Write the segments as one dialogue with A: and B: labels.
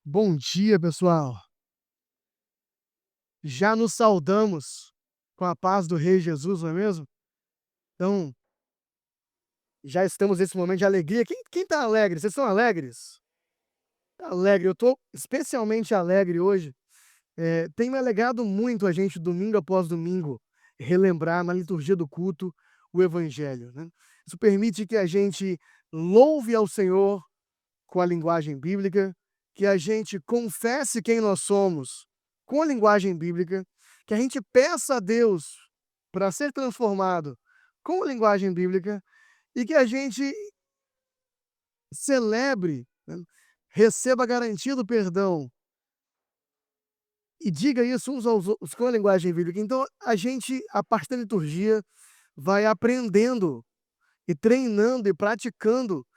A: Bom dia, pessoal. Já nos saudamos com a paz do Rei Jesus, não é mesmo? Então, já estamos nesse momento de alegria. Quem tá alegre? Vocês estão alegres? Tá alegre, eu tô especialmente alegre hoje. Tem me alegrado muito a gente, domingo após domingo, relembrar na liturgia do culto o Evangelho, né? Isso permite que a gente louve ao Senhor com a linguagem bíblica, que a gente confesse quem nós somos com a linguagem bíblica, que a gente peça a Deus para ser transformado com a linguagem bíblica e que a gente celebre, né, receba a garantia do perdão e diga isso uns aos outros com a linguagem bíblica. Então, a gente, a partir da liturgia, vai aprendendo e treinando e praticando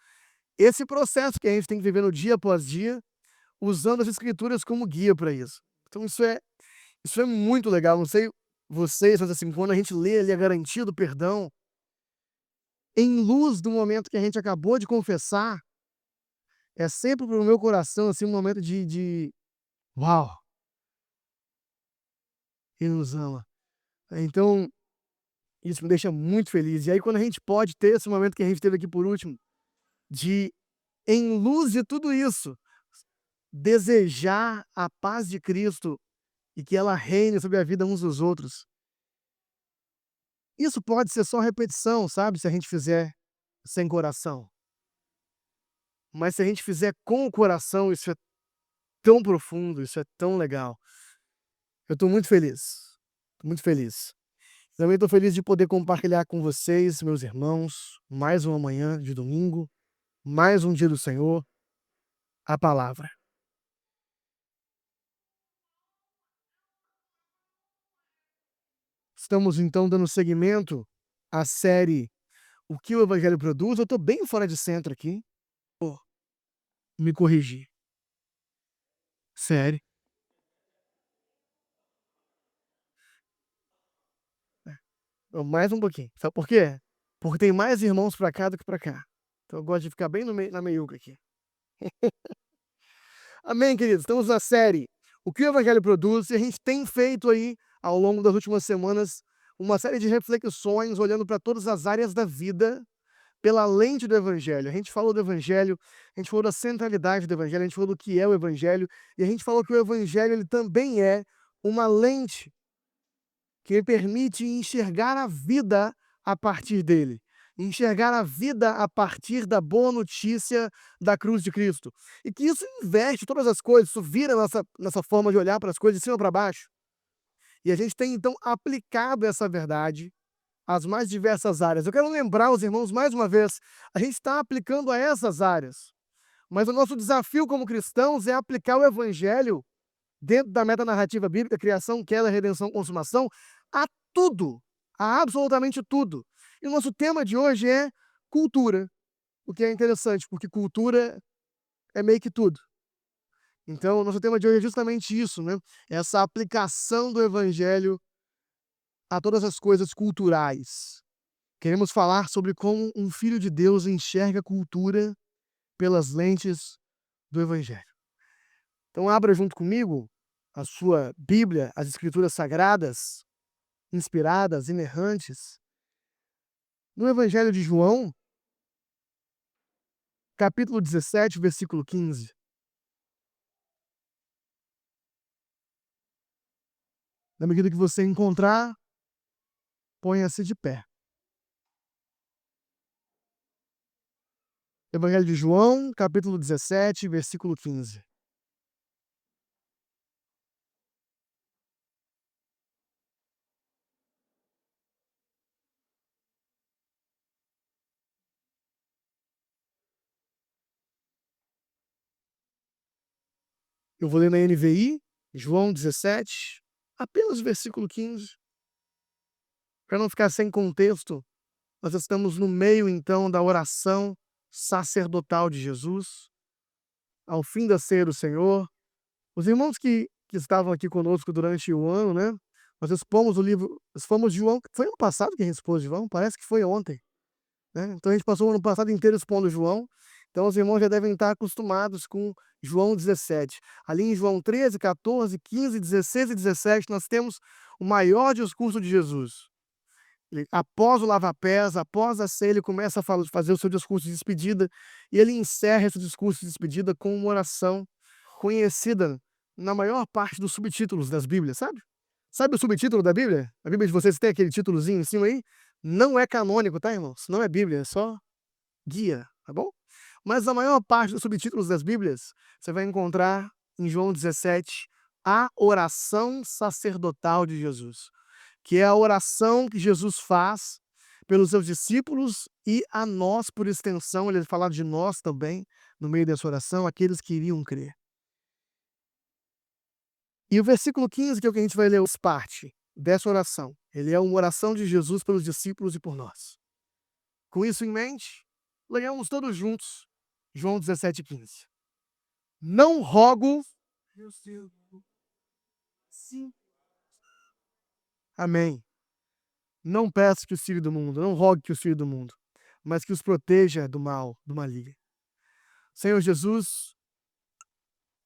A: esse processo que a gente tem que viver no dia após dia, usando as escrituras como guia para isso. Então isso é muito legal, não sei vocês, mas assim, quando a gente lê ali a garantia do perdão, em luz do momento que a gente acabou de confessar, é sempre para o meu coração, assim, um momento de "Uau, ele nos ama". Então, isso me deixa muito feliz. E aí quando a gente pode ter esse momento que a gente teve aqui por último, de, em luz de tudo isso, desejar a paz de Cristo e que ela reine sobre a vida uns dos outros. Isso pode ser só repetição, sabe, se a gente fizer sem coração. Mas se a gente fizer com o coração, isso é tão profundo, isso é tão legal. Eu estou muito feliz, tô muito feliz. Também estou feliz de poder compartilhar com vocês, meus irmãos, mais uma manhã de domingo, mais um dia do Senhor, a palavra. Estamos então dando seguimento à série O que o Evangelho produz. Eu estou bem fora de centro aqui, vou me corrigir. Sério. Mais um pouquinho. Sabe por quê? Porque tem mais irmãos pra cá do que pra cá. Então eu gosto de ficar bem no meio, na meiuca aqui. Amém, queridos? Estamos na série O que o Evangelho produz, e a gente tem feito aí, ao longo das últimas semanas, uma série de reflexões olhando para todas as áreas da vida pela lente do Evangelho. A gente falou do Evangelho, a gente falou da centralidade do Evangelho, a gente falou do que é o Evangelho, e a gente falou que o Evangelho ele também é uma lente que permite enxergar a vida a partir dele, enxergar a vida a partir da boa notícia da cruz de Cristo. E que isso inverte todas as coisas, isso vira nossa forma de olhar para as coisas de cima para baixo. E a gente tem então aplicado essa verdade às mais diversas áreas. Eu quero lembrar os irmãos mais uma vez, a gente está aplicando a essas áreas, mas o nosso desafio como cristãos é aplicar o evangelho dentro da metanarrativa bíblica, criação, queda, redenção, consumação, a tudo, a absolutamente tudo. E o nosso tema de hoje é cultura, o que é interessante, porque cultura é meio que tudo. Então, o nosso tema de hoje é justamente isso, né? Essa aplicação do evangelho a todas as coisas culturais. Queremos falar sobre como um filho de Deus enxerga a cultura pelas lentes do evangelho. Então, abra junto comigo a sua Bíblia, as Escrituras Sagradas, inspiradas, inerrantes, no Evangelho de João, capítulo 17, versículo 15. Na medida que você encontrar, ponha-se de pé. Evangelho de João, capítulo 17, versículo 15. Eu vou ler na NVI, João 17, apenas o versículo 15. Para não ficar sem contexto, nós estamos no meio, então, da oração sacerdotal de Jesus, ao fim da ceia do Senhor. Os irmãos que estavam aqui conosco durante o ano, né? Nós expomos o livro, expomos João. Foi ano passado que a gente expôs João? Parece que foi ontem, né? Então a gente passou o ano passado inteiro expondo João. Então os irmãos já devem estar acostumados com João 17. Ali em João 13, 14, 15, 16 e 17, nós temos o maior discurso de Jesus. Após o lava-pés, após a ceia, ele começa a fazer o seu discurso de despedida, e ele encerra esse discurso de despedida com uma oração conhecida na maior parte dos subtítulos das Bíblias, sabe? Sabe o subtítulo da Bíblia? A Bíblia de vocês tem aquele títulozinho em cima aí? Não é canônico, tá, irmãos? Não é Bíblia, é só guia, tá bom? Mas a maior parte dos subtítulos das Bíblias, você vai encontrar em João 17, a oração sacerdotal de Jesus, que é a oração que Jesus faz pelos seus discípulos e a nós, por extensão, ele fala de nós também, no meio dessa oração, aqueles que iriam crer. E o versículo 15, que é o que a gente vai ler, parte dessa oração. Ele é uma oração de Jesus pelos discípulos e por nós. Com isso em mente, leiamos todos juntos João 17,15. Não rogo. Sim. Amém. Não peço que os tire do mundo, não rogue que os tire do mundo, mas que os proteja do mal, do maligno. Senhor Jesus,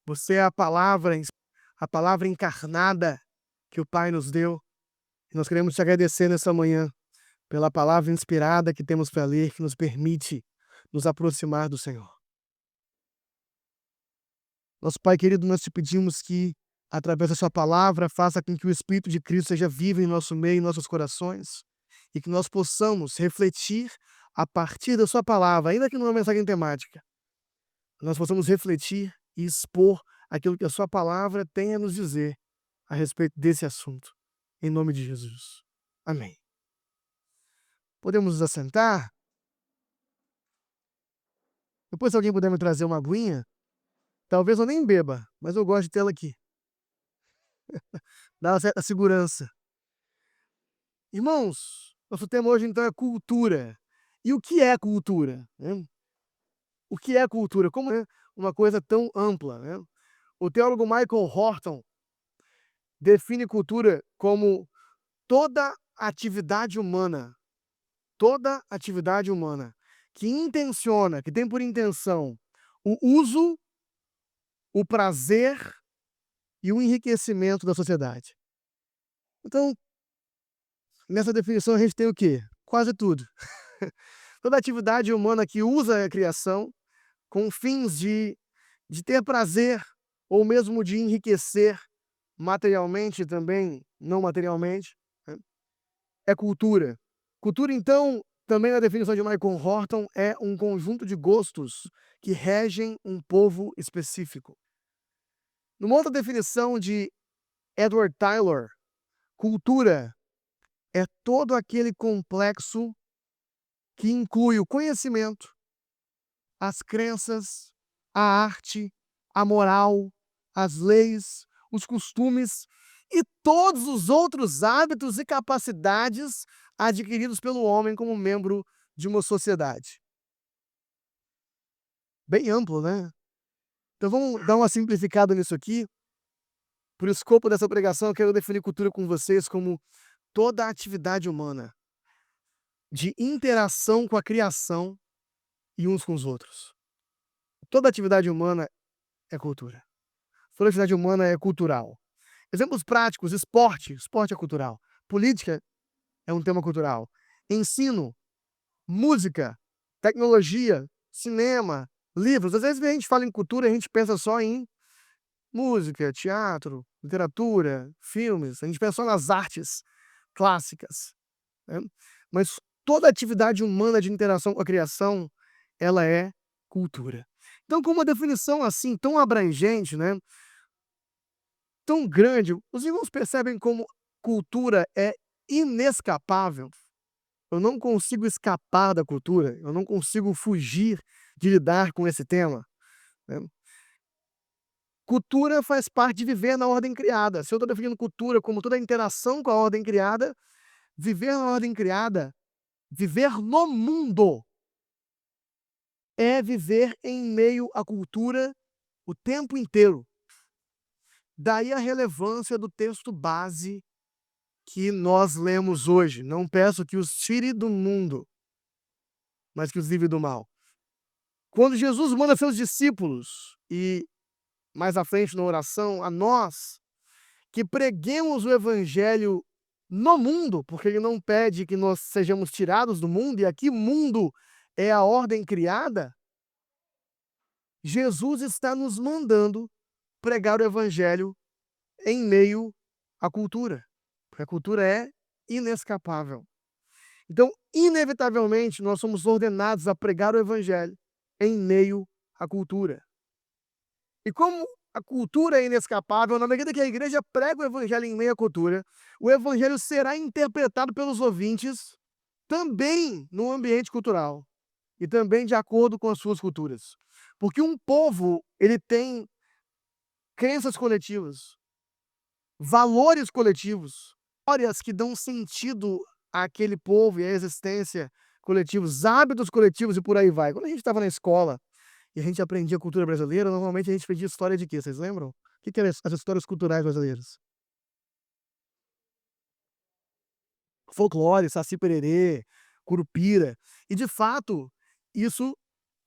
A: você é a palavra encarnada que o Pai nos deu. E nós queremos te agradecer nessa manhã pela palavra inspirada que temos para ler, que nos permite nos aproximar do Senhor. Nosso Pai querido, nós te pedimos que, através da sua palavra, faça com que o Espírito de Cristo seja vivo em nosso meio, em nossos corações, e que nós possamos refletir a partir da sua palavra, ainda que não é uma mensagem temática, nós possamos refletir e expor aquilo que a sua palavra tem a nos dizer a respeito desse assunto. Em nome de Jesus. Amém. Podemos nos assentar? Depois, se alguém puder me trazer uma aguinha, talvez eu nem beba, mas eu gosto de tê-la aqui. Dá uma certa segurança. Irmãos, nosso tema hoje então é cultura. E o que é cultura, né? O que é cultura? Como é uma coisa tão ampla, né? O teólogo Michael Horton define cultura como toda atividade humana que intenciona, que tem por intenção o uso, o prazer e o enriquecimento da sociedade. Então, nessa definição a gente tem o quê? Quase tudo. Toda atividade humana que usa a criação com fins de ter prazer ou mesmo de enriquecer materialmente também, não materialmente, né, é cultura. Cultura, então, também na definição de Michael Horton, é um conjunto de gostos que regem um povo específico. Numa outra definição de Edward Tylor, cultura é todo aquele complexo que inclui o conhecimento, as crenças, a arte, a moral, as leis, os costumes e todos os outros hábitos e capacidades adquiridos pelo homem como membro de uma sociedade. Bem amplo, né? Então vamos dar uma simplificada nisso aqui. Por escopo dessa pregação, eu quero definir cultura com vocês como toda a atividade humana de interação com a criação e uns com os outros. Toda atividade humana é cultura. Toda atividade humana é cultural. Exemplos práticos: esporte é cultural. Política é um tema cultural. Ensino, música, tecnologia, cinema, livros. Às vezes a gente fala em cultura e a gente pensa só em música, teatro, literatura, filmes. A gente pensa só nas artes clássicas, né? Mas toda atividade humana de interação com a criação, ela é cultura. Então, com uma definição assim tão abrangente, né, tão grande, os irmãos percebem como cultura é inescapável. Eu não consigo escapar da cultura, eu não consigo fugir de lidar com esse tema, né? Cultura faz parte de viver na ordem criada. Se eu estou definindo cultura como toda a interação com a ordem criada, viver na ordem criada, viver no mundo, é viver em meio à cultura o tempo inteiro. Daí a relevância do texto base que nós lemos hoje. Não peço que os tire do mundo, mas que os livre do mal. Quando Jesus manda seus discípulos, e mais à frente na oração, a nós, que preguemos o evangelho no mundo, porque ele não pede que nós sejamos tirados do mundo, e aqui mundo é a ordem criada, Jesus está nos mandando pregar o evangelho em meio à cultura, porque a cultura é inescapável. Então, inevitavelmente, nós somos ordenados a pregar o evangelho em meio à cultura. E como a cultura é inescapável, na medida que a igreja prega o evangelho em meio à cultura, o evangelho será interpretado pelos ouvintes também no ambiente cultural e também de acordo com as suas culturas. Porque um povo, ele tem crenças coletivas, valores coletivos, histórias que dão sentido àquele povo e à existência coletivos, hábitos coletivos e por aí vai. Quando a gente estava na escola e a gente aprendia cultura brasileira, normalmente a gente aprendia história de quê? Vocês lembram? O que eram as histórias culturais brasileiras? Folclore, Saci Pererê, Curupira. E de fato, isso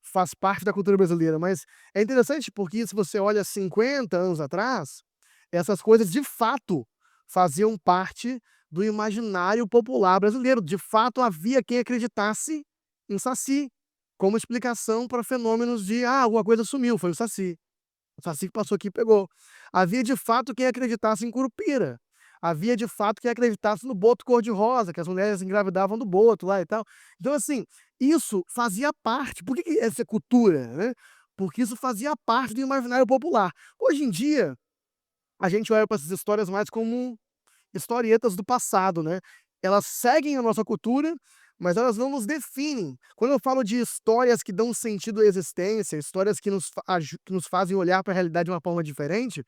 A: faz parte da cultura brasileira, mas é interessante porque se você olha 50 anos atrás, essas coisas de fato faziam parte do imaginário popular brasileiro. De fato, havia quem acreditasse em Saci, como explicação para fenômenos de: "Ah, alguma coisa sumiu, foi o Saci. O Saci que passou aqui e pegou". Havia de fato quem acreditasse em Curupira. Havia de fato quem acreditasse no boto cor-de-rosa, que as mulheres engravidavam do boto lá e tal. Então, assim, isso fazia parte. Por que essa é cultura, né? Porque isso fazia parte do imaginário popular. Hoje em dia, a gente olha para essas histórias mais como historietas do passado, né? Elas seguem a nossa cultura, mas elas não nos definem. Quando eu falo de histórias que dão sentido à existência, histórias que nos fazem olhar para a realidade de uma forma diferente,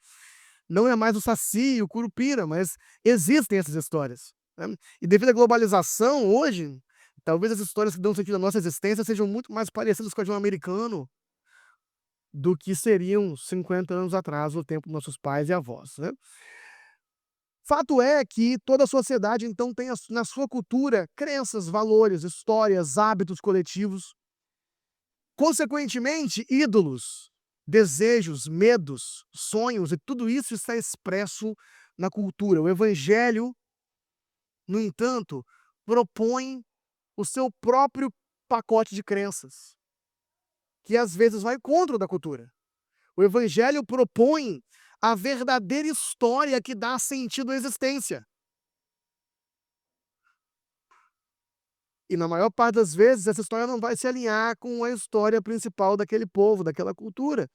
A: não é mais o Saci e o Curupira, mas existem essas histórias, né? E devido à globalização, hoje, talvez as histórias que dão sentido à nossa existência sejam muito mais parecidas com a de um americano do que seriam 50 anos atrás, no tempo dos nossos pais e avós, né? Fato é que toda a sociedade, então, tem na sua cultura crenças, valores, histórias, hábitos coletivos, consequentemente, ídolos, desejos, medos, sonhos, e tudo isso está expresso na cultura. O evangelho, no entanto, propõe o seu próprio pacote de crenças, que às vezes vai contra o da cultura. O evangelho propõe a verdadeira história que dá sentido à existência. E na maior parte das vezes, essa história não vai se alinhar com a história principal daquele povo, daquela cultura.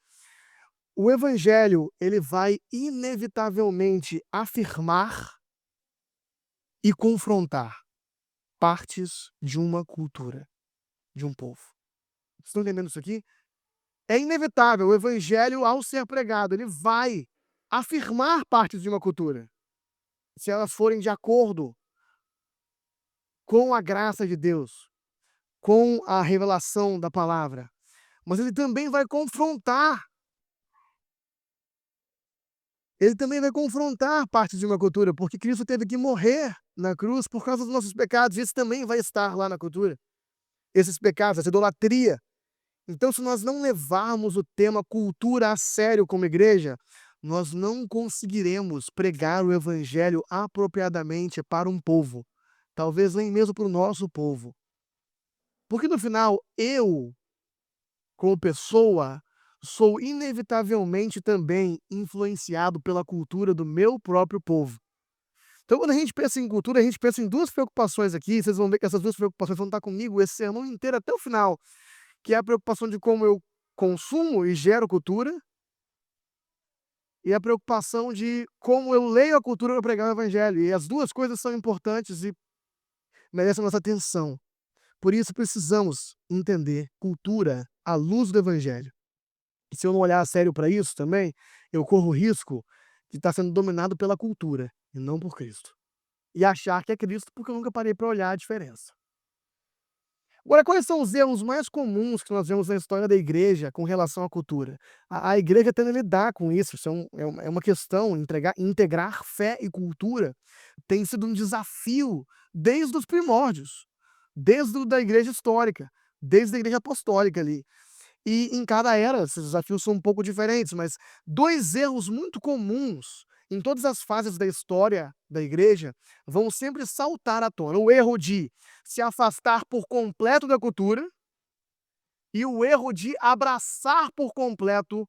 A: O evangelho, ele vai inevitavelmente afirmar e confrontar partes de uma cultura, de um povo. Vocês estão entendendo isso aqui? É inevitável, o evangelho, ao ser pregado, ele vai afirmar partes de uma cultura, se elas forem de acordo com a graça de Deus, com a revelação da palavra. Mas ele também vai confrontar partes de uma cultura, porque Cristo teve que morrer na cruz por causa dos nossos pecados, e isso também vai estar lá na cultura. Esses pecados, essa idolatria. Então, se nós não levarmos o tema cultura a sério como igreja, nós não conseguiremos pregar o evangelho apropriadamente para um povo, talvez nem mesmo para o nosso povo. Porque no final, eu, como pessoa, sou inevitavelmente também influenciado pela cultura do meu próprio povo. Então, quando a gente pensa em cultura, a gente pensa em duas preocupações aqui, vocês vão ver que essas duas preocupações vão estar comigo esse sermão inteiro até o final, que é a preocupação de como eu consumo e gero cultura, e a preocupação de como eu leio a cultura para pregar o evangelho. E as duas coisas são importantes e merecem a nossa atenção. Por isso precisamos entender cultura à luz do evangelho. E se eu não olhar a sério para isso também, eu corro o risco de estar sendo dominado pela cultura e não por Cristo. E achar que é Cristo porque eu nunca parei para olhar a diferença. Agora, quais são os erros mais comuns que nós vemos na história da igreja com relação à cultura? A igreja tende a lidar com isso, é uma questão, integrar fé e cultura tem sido um desafio desde os primórdios, da igreja histórica, desde a igreja apostólica ali. E em cada era, esses desafios são um pouco diferentes, mas 2 erros muito comuns em todas as fases da história da igreja vão sempre saltar à tona. O erro de se afastar por completo da cultura e o erro de abraçar por completo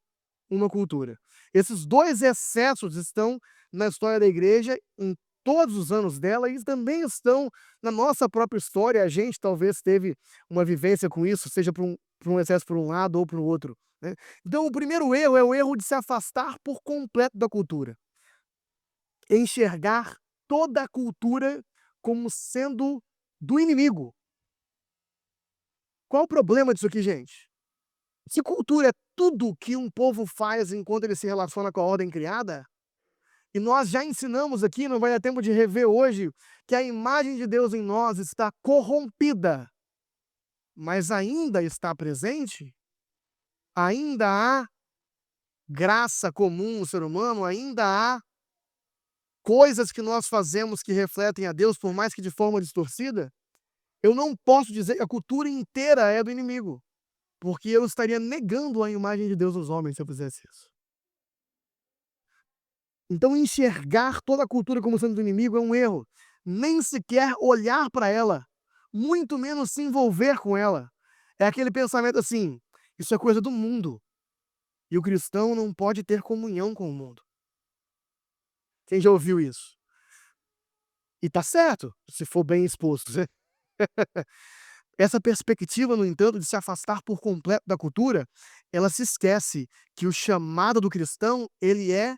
A: uma cultura. Esses 2 excessos estão na história da igreja em todos os anos dela e também estão na nossa própria história. A gente talvez teve uma vivência com isso, seja por um excesso por um lado ou para o outro, né. Então o primeiro erro é o erro de se afastar por completo da cultura. Enxergar toda a cultura como sendo do inimigo. Qual o problema disso aqui, gente? Se cultura é tudo que um povo faz enquanto ele se relaciona com a ordem criada, e nós já ensinamos aqui, não vai dar tempo de rever hoje, que a imagem de Deus em nós está corrompida, mas ainda está presente, ainda há graça comum no ser humano, ainda há coisas que nós fazemos que refletem a Deus, por mais que de forma distorcida, eu não posso dizer que a cultura inteira é do inimigo, porque eu estaria negando a imagem de Deus nos homens se eu fizesse isso. Então enxergar toda a cultura como sendo do inimigo é um erro. Nem sequer olhar para ela, muito menos se envolver com ela. É aquele pensamento assim: isso é coisa do mundo, e o cristão não pode ter comunhão com o mundo. Quem já ouviu isso? E tá certo, se for bem exposto, né. Essa perspectiva, no entanto, de se afastar por completo da cultura, ela se esquece que o chamado do cristão, ele é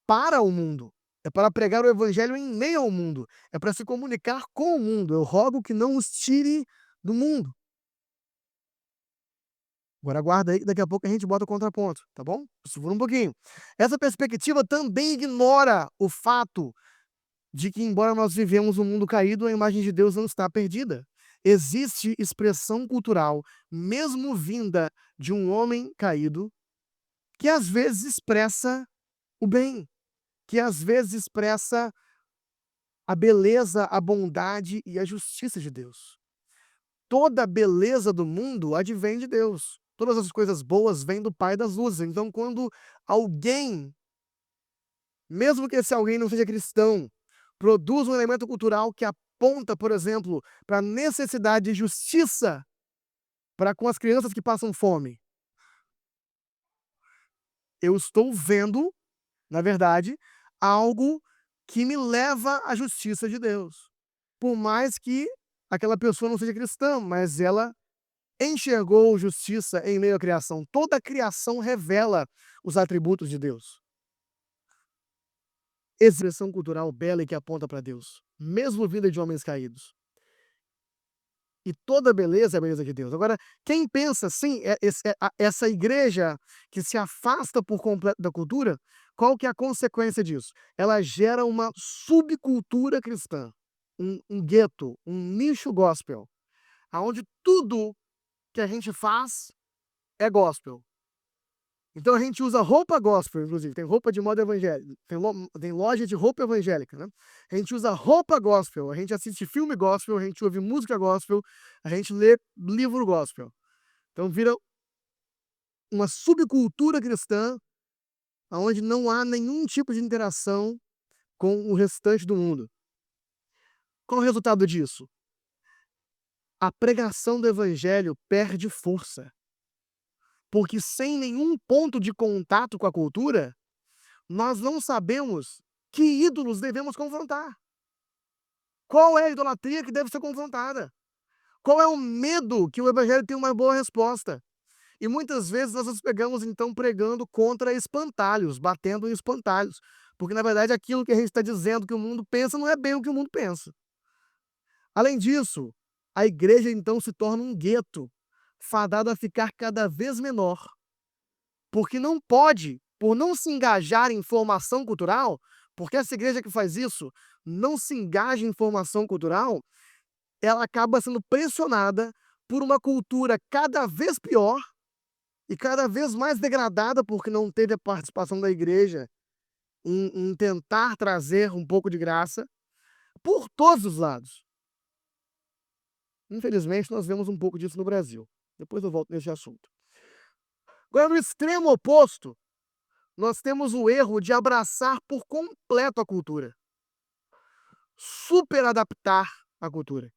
A: para o mundo. É para pregar o evangelho em meio ao mundo. É para se comunicar com o mundo. Eu rogo que não os tire do mundo. Agora aguarda aí que daqui a pouco a gente bota o contraponto, tá bom? Segura um pouquinho. Essa perspectiva também ignora o fato de que, embora nós vivemos um mundo caído, a imagem de Deus não está perdida. Existe expressão cultural, mesmo vinda de um homem caído, que às vezes expressa o bem, que às vezes expressa a beleza, a bondade e a justiça de Deus. Toda a beleza do mundo advém de Deus. Todas as coisas boas vêm do Pai das luzes. Então, quando alguém, mesmo que esse alguém não seja cristão, produz um elemento cultural que aponta, por exemplo, para a necessidade de justiça para com as crianças que passam fome, eu estou vendo, na verdade, algo que me leva à justiça de Deus. Por mais que aquela pessoa não seja cristã, mas ela enxergou justiça em meio à criação. Toda a criação revela os atributos de Deus. Expressão cultural bela e que aponta para Deus, mesmo vinda de homens caídos. E toda beleza é a beleza de Deus. Agora, quem pensa assim, essa igreja que se afasta por completo da cultura, qual que é a consequência disso? Ela gera uma subcultura cristã, um gueto, um nicho gospel, aonde tudo que a gente faz é gospel. Então a gente usa roupa gospel, inclusive, tem roupa de moda evangélica, tem loja de roupa evangélica, né. A gente usa roupa gospel, a gente assiste filme gospel, a gente ouve música gospel, a gente lê livro gospel. Então vira uma subcultura cristã, aonde não há nenhum tipo de interação com o restante do mundo. Qual o resultado disso? A pregação do evangelho perde força, porque sem nenhum ponto de contato com a cultura, nós não sabemos que ídolos devemos confrontar. Qual é a idolatria que deve ser confrontada? Qual é o medo que o evangelho tem uma boa resposta? E muitas vezes nós nos pegamos então pregando contra espantalhos, batendo em espantalhos, porque na verdade aquilo que a gente está dizendo que o mundo pensa não é bem o que o mundo pensa. Além disso, a igreja então se torna um gueto, fadado a ficar cada vez menor, porque não pode, por não se engajar em formação cultural, porque essa igreja que faz isso não se engaja em formação cultural, ela acaba sendo pressionada por uma cultura cada vez pior e cada vez mais degradada, porque não teve a participação da igreja em tentar trazer um pouco de graça, por todos os lados. Infelizmente, nós vemos um pouco disso no Brasil. Depois eu volto nesse assunto. Agora, no extremo oposto, nós temos o erro de abraçar por completo a cultura, superadaptar a cultura,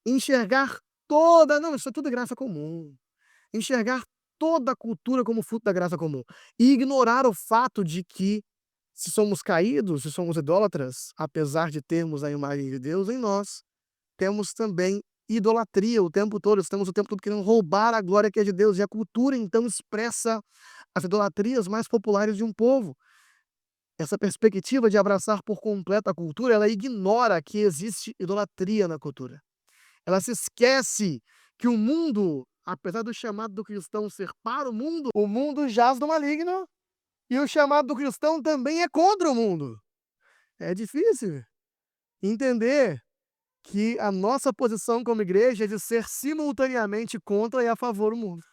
A: enxergar toda não, isso é tudo graça comum, enxergar toda a cultura como fruto da graça comum e ignorar o fato de que, se somos caídos, se somos idólatras, apesar de termos a imagem de Deus em nós, temos também idolatria o tempo todo, estamos o tempo todo querendo roubar a glória que é de Deus, e a cultura então expressa as idolatrias mais populares de um povo. Essa perspectiva de abraçar por completo a cultura, ela ignora que existe idolatria na cultura. Ela se esquece que o mundo, apesar do chamado do cristão ser para o mundo jaz no maligno, e o chamado do cristão também é contra o mundo. É difícil entender que a nossa posição como igreja é de ser simultaneamente contra e a favor do mundo.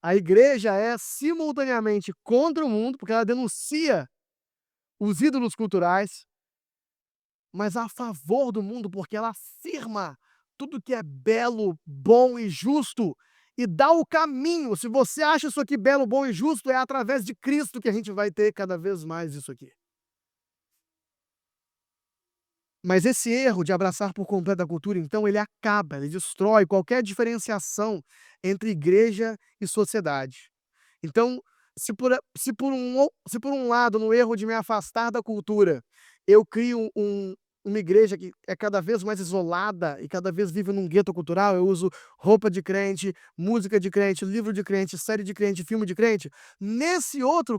A: A igreja é simultaneamente contra o mundo, porque ela denuncia os ídolos culturais, mas a favor do mundo, porque ela afirma tudo que é belo, bom e justo e dá o caminho. Se você acha isso aqui belo, bom e justo, é através de Cristo que a gente vai ter cada vez mais isso aqui. Mas esse erro de abraçar por completo a cultura, então, ele acaba, ele destrói qualquer diferenciação entre igreja e sociedade. Então, se por um lado, no erro de me afastar da cultura, eu crio uma igreja que é cada vez mais isolada e cada vez vive num gueto cultural, eu uso roupa de crente, música de crente, livro de crente, série de crente, filme de crente, nesse outro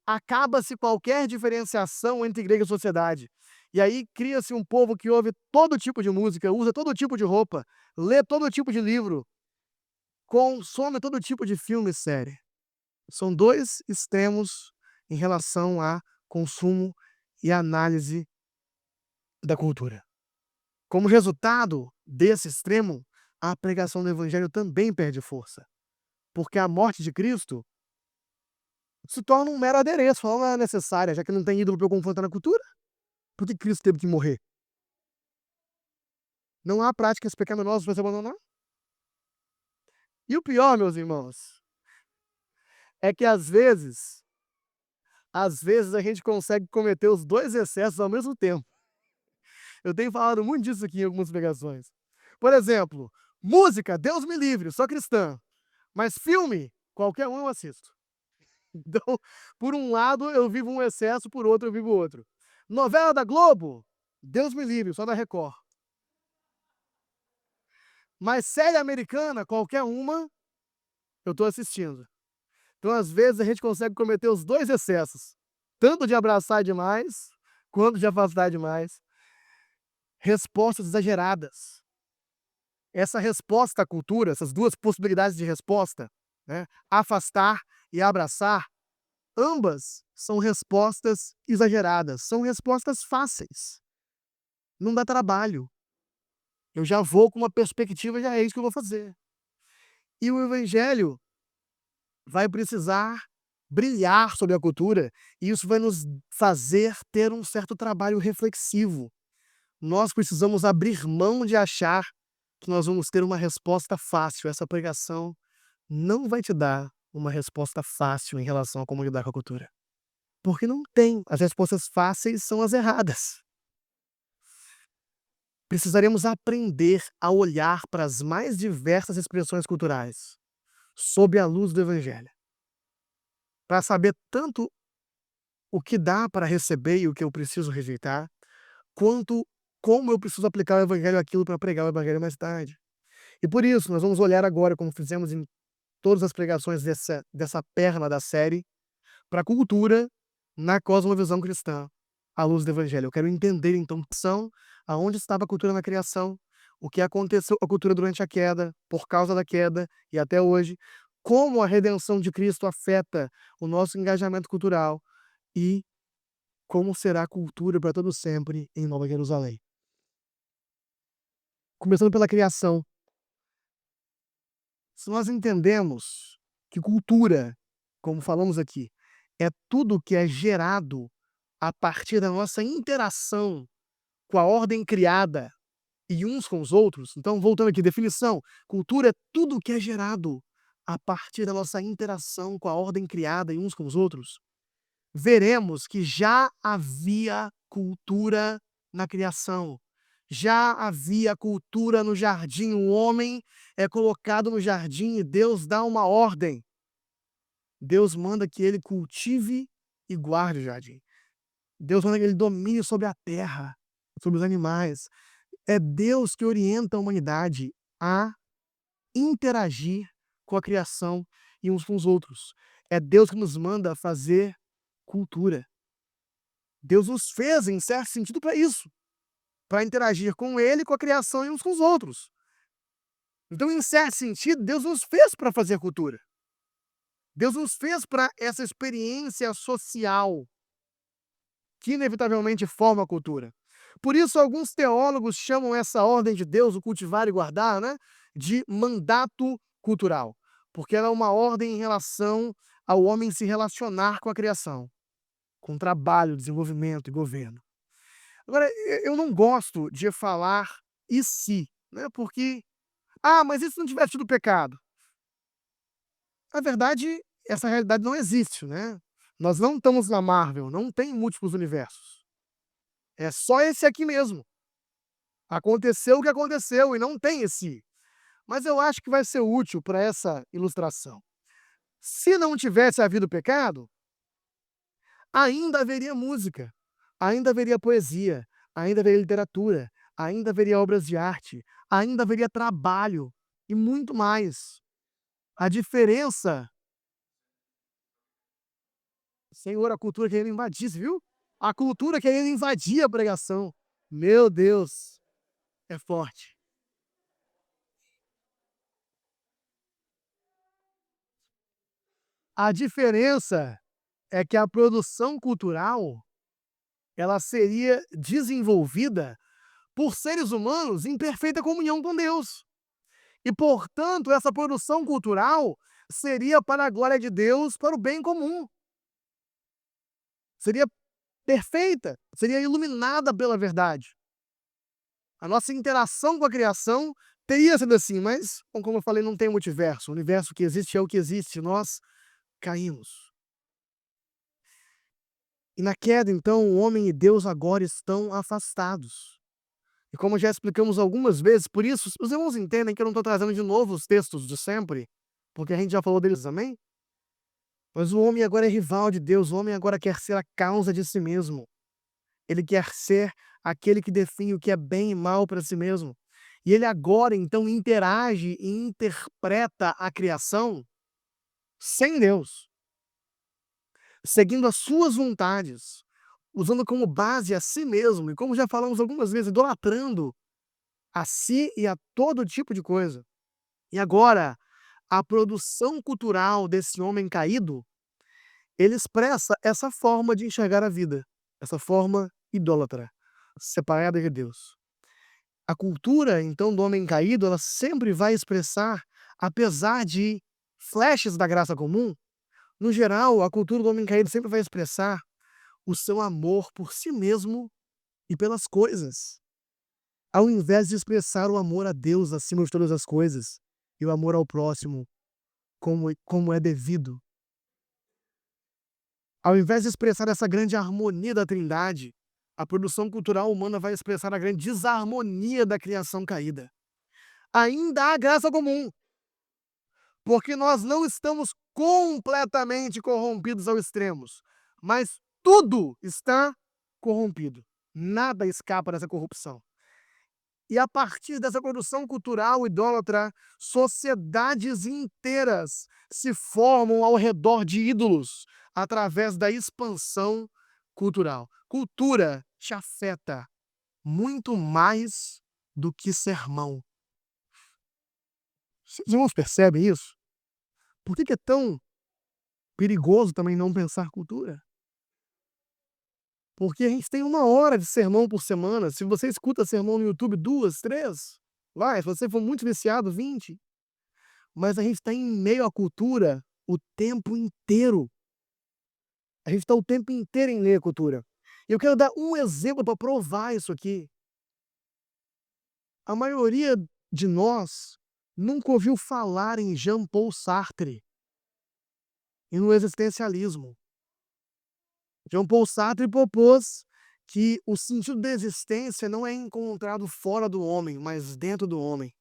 A: acaba-se qualquer diferenciação entre igreja e sociedade. E aí cria-se um povo que ouve todo tipo de música, usa todo tipo de roupa, lê todo tipo de livro, consome todo tipo de filme e série. São 2 extremos em relação a consumo e análise da cultura. Como resultado desse extremo, a pregação do evangelho também perde força, porque a morte de Cristo se torna um mero adereço, ela não é necessária, já que não tem ídolo para eu confrontar na cultura, por que Cristo teve que morrer? Não há práticas pecaminosas para se abandonar? E o pior, meus irmãos, é que às vezes a gente consegue cometer os 2 excessos ao mesmo tempo. Eu tenho falado muito disso aqui em algumas pregações. Por exemplo, música, Deus me livre, sou cristã, mas filme, qualquer um eu assisto. Então, por um lado eu vivo um excesso, por outro eu vivo outro. Novela da Globo, Deus me livre, só da Record. Mas série americana, qualquer uma, eu tô assistindo. Então, às vezes, a gente consegue cometer os 2 excessos, tanto de abraçar demais, quanto de afastar demais. Respostas exageradas. Essa resposta à cultura, essas 2 possibilidades de resposta, né, afastar e abraçar, ambas são respostas exageradas, são respostas fáceis. Não dá trabalho. Eu já vou com uma perspectiva, já é isso que eu vou fazer. E o evangelho vai precisar brilhar sobre a cultura, e isso vai nos fazer ter um certo trabalho reflexivo. Nós precisamos abrir mão de achar que nós vamos ter uma resposta fácil. Essa pregação não vai te dar uma resposta fácil em relação a como lidar com a cultura. Porque não tem. As respostas fáceis são as erradas. Precisaremos aprender a olhar para as mais diversas expressões culturais sob a luz do evangelho, para saber tanto o que dá para receber e o que eu preciso rejeitar, quanto como eu preciso aplicar o evangelho àquilo para pregar o evangelho mais tarde. E por isso, nós vamos olhar agora, como fizemos em todas as pregações dessa perna da série, para a cultura na cosmovisão cristã, à luz do evangelho. Eu quero entender, então, aonde estava a cultura na criação, o que aconteceu com a cultura durante a queda, por causa da queda e até hoje, como a redenção de Cristo afeta o nosso engajamento cultural e como será a cultura para todo sempre em Nova Jerusalém. Começando pela criação. Se nós entendemos que cultura, como falamos aqui, é tudo que é gerado a partir da nossa interação com a ordem criada e uns com os outros, então voltando aqui, definição, cultura é tudo que é gerado a partir da nossa interação com a ordem criada e uns com os outros, veremos que já havia cultura na criação. Já havia cultura no jardim. O homem é colocado no jardim e Deus dá uma ordem. Deus manda que ele cultive e guarde o jardim. Deus manda que ele domine sobre a terra, sobre os animais. É Deus que orienta a humanidade a interagir com a criação e uns com os outros. É Deus que nos manda fazer cultura. Deus nos fez, em certo sentido, para isso, para interagir com Ele, com a criação e uns com os outros. Então, em certo sentido, Deus nos fez para fazer cultura. Deus nos fez para essa experiência social que inevitavelmente forma a cultura. Por isso, alguns teólogos chamam essa ordem de Deus, o cultivar e guardar, né, de mandato cultural, porque ela é uma ordem em relação ao homem se relacionar com a criação, com trabalho, desenvolvimento e governo. Agora, eu não gosto de falar "e se", né, porque mas e se não tivesse tido pecado? Na verdade, essa realidade não existe, né. Nós não estamos na Marvel, não tem múltiplos universos. É só esse aqui mesmo. Aconteceu o que aconteceu e não tem esse. Mas eu acho que vai ser útil para essa ilustração. Se não tivesse havido pecado, ainda haveria música, ainda haveria poesia, ainda haveria literatura, ainda haveria obras de arte, ainda haveria trabalho e muito mais. A diferença, Senhor, a cultura querendo invadir, você viu? A cultura querendo invadir a pregação. Meu Deus, é forte. A diferença é que a produção cultural, ela seria desenvolvida por seres humanos em perfeita comunhão com Deus. E, portanto, essa produção cultural seria para a glória de Deus, para o bem comum. Seria perfeita, seria iluminada pela verdade. A nossa interação com a criação teria sido assim, mas, como eu falei, não tem multiverso. O universo que existe é o que existe, nós caímos. E na queda, então, o homem e Deus agora estão afastados. E como já explicamos algumas vezes, por isso, os irmãos entendem que eu não estou trazendo de novo os textos de sempre, porque a gente já falou deles, amém? Mas o homem agora é rival de Deus, o homem agora quer ser a causa de si mesmo. Ele quer ser aquele que define o que é bem e mal para si mesmo. E ele agora, então, interage e interpreta a criação sem Deus, seguindo as suas vontades, usando como base a si mesmo, e como já falamos algumas vezes, idolatrando a si e a todo tipo de coisa. E agora, a produção cultural desse homem caído, ele expressa essa forma de enxergar a vida, essa forma idólatra, separada de Deus. A cultura, então, do homem caído, ela sempre vai expressar, apesar de flashes da graça comum, no geral, a cultura do homem caído sempre vai expressar o seu amor por si mesmo e pelas coisas, ao invés de expressar o amor a Deus acima de todas as coisas e o amor ao próximo como é devido. Ao invés de expressar essa grande harmonia da Trindade, a produção cultural humana vai expressar a grande desarmonia da criação caída. Ainda há graça comum, porque nós não estamos completamente corrompidos ao extremos, mas tudo está corrompido. Nada escapa dessa corrupção. E a partir dessa produção cultural idólatra, sociedades inteiras se formam ao redor de ídolos através da expansão cultural. Cultura te afeta muito mais do que sermão. Os irmãos percebem isso? Por que é tão perigoso também não pensar cultura? Porque a gente tem 1 hora de sermão por semana. Se você escuta sermão no YouTube 2, 3, vai, se você for muito viciado, 20. Mas a gente está em meio à cultura o tempo inteiro. A gente está o tempo inteiro em meio à cultura. E eu quero dar um exemplo para provar isso aqui. A maioria de nós nunca ouviu falar em Jean Paul Sartre e no existencialismo. Jean Paul Sartre propôs que o sentido da existência não é encontrado fora do homem, mas dentro do homem.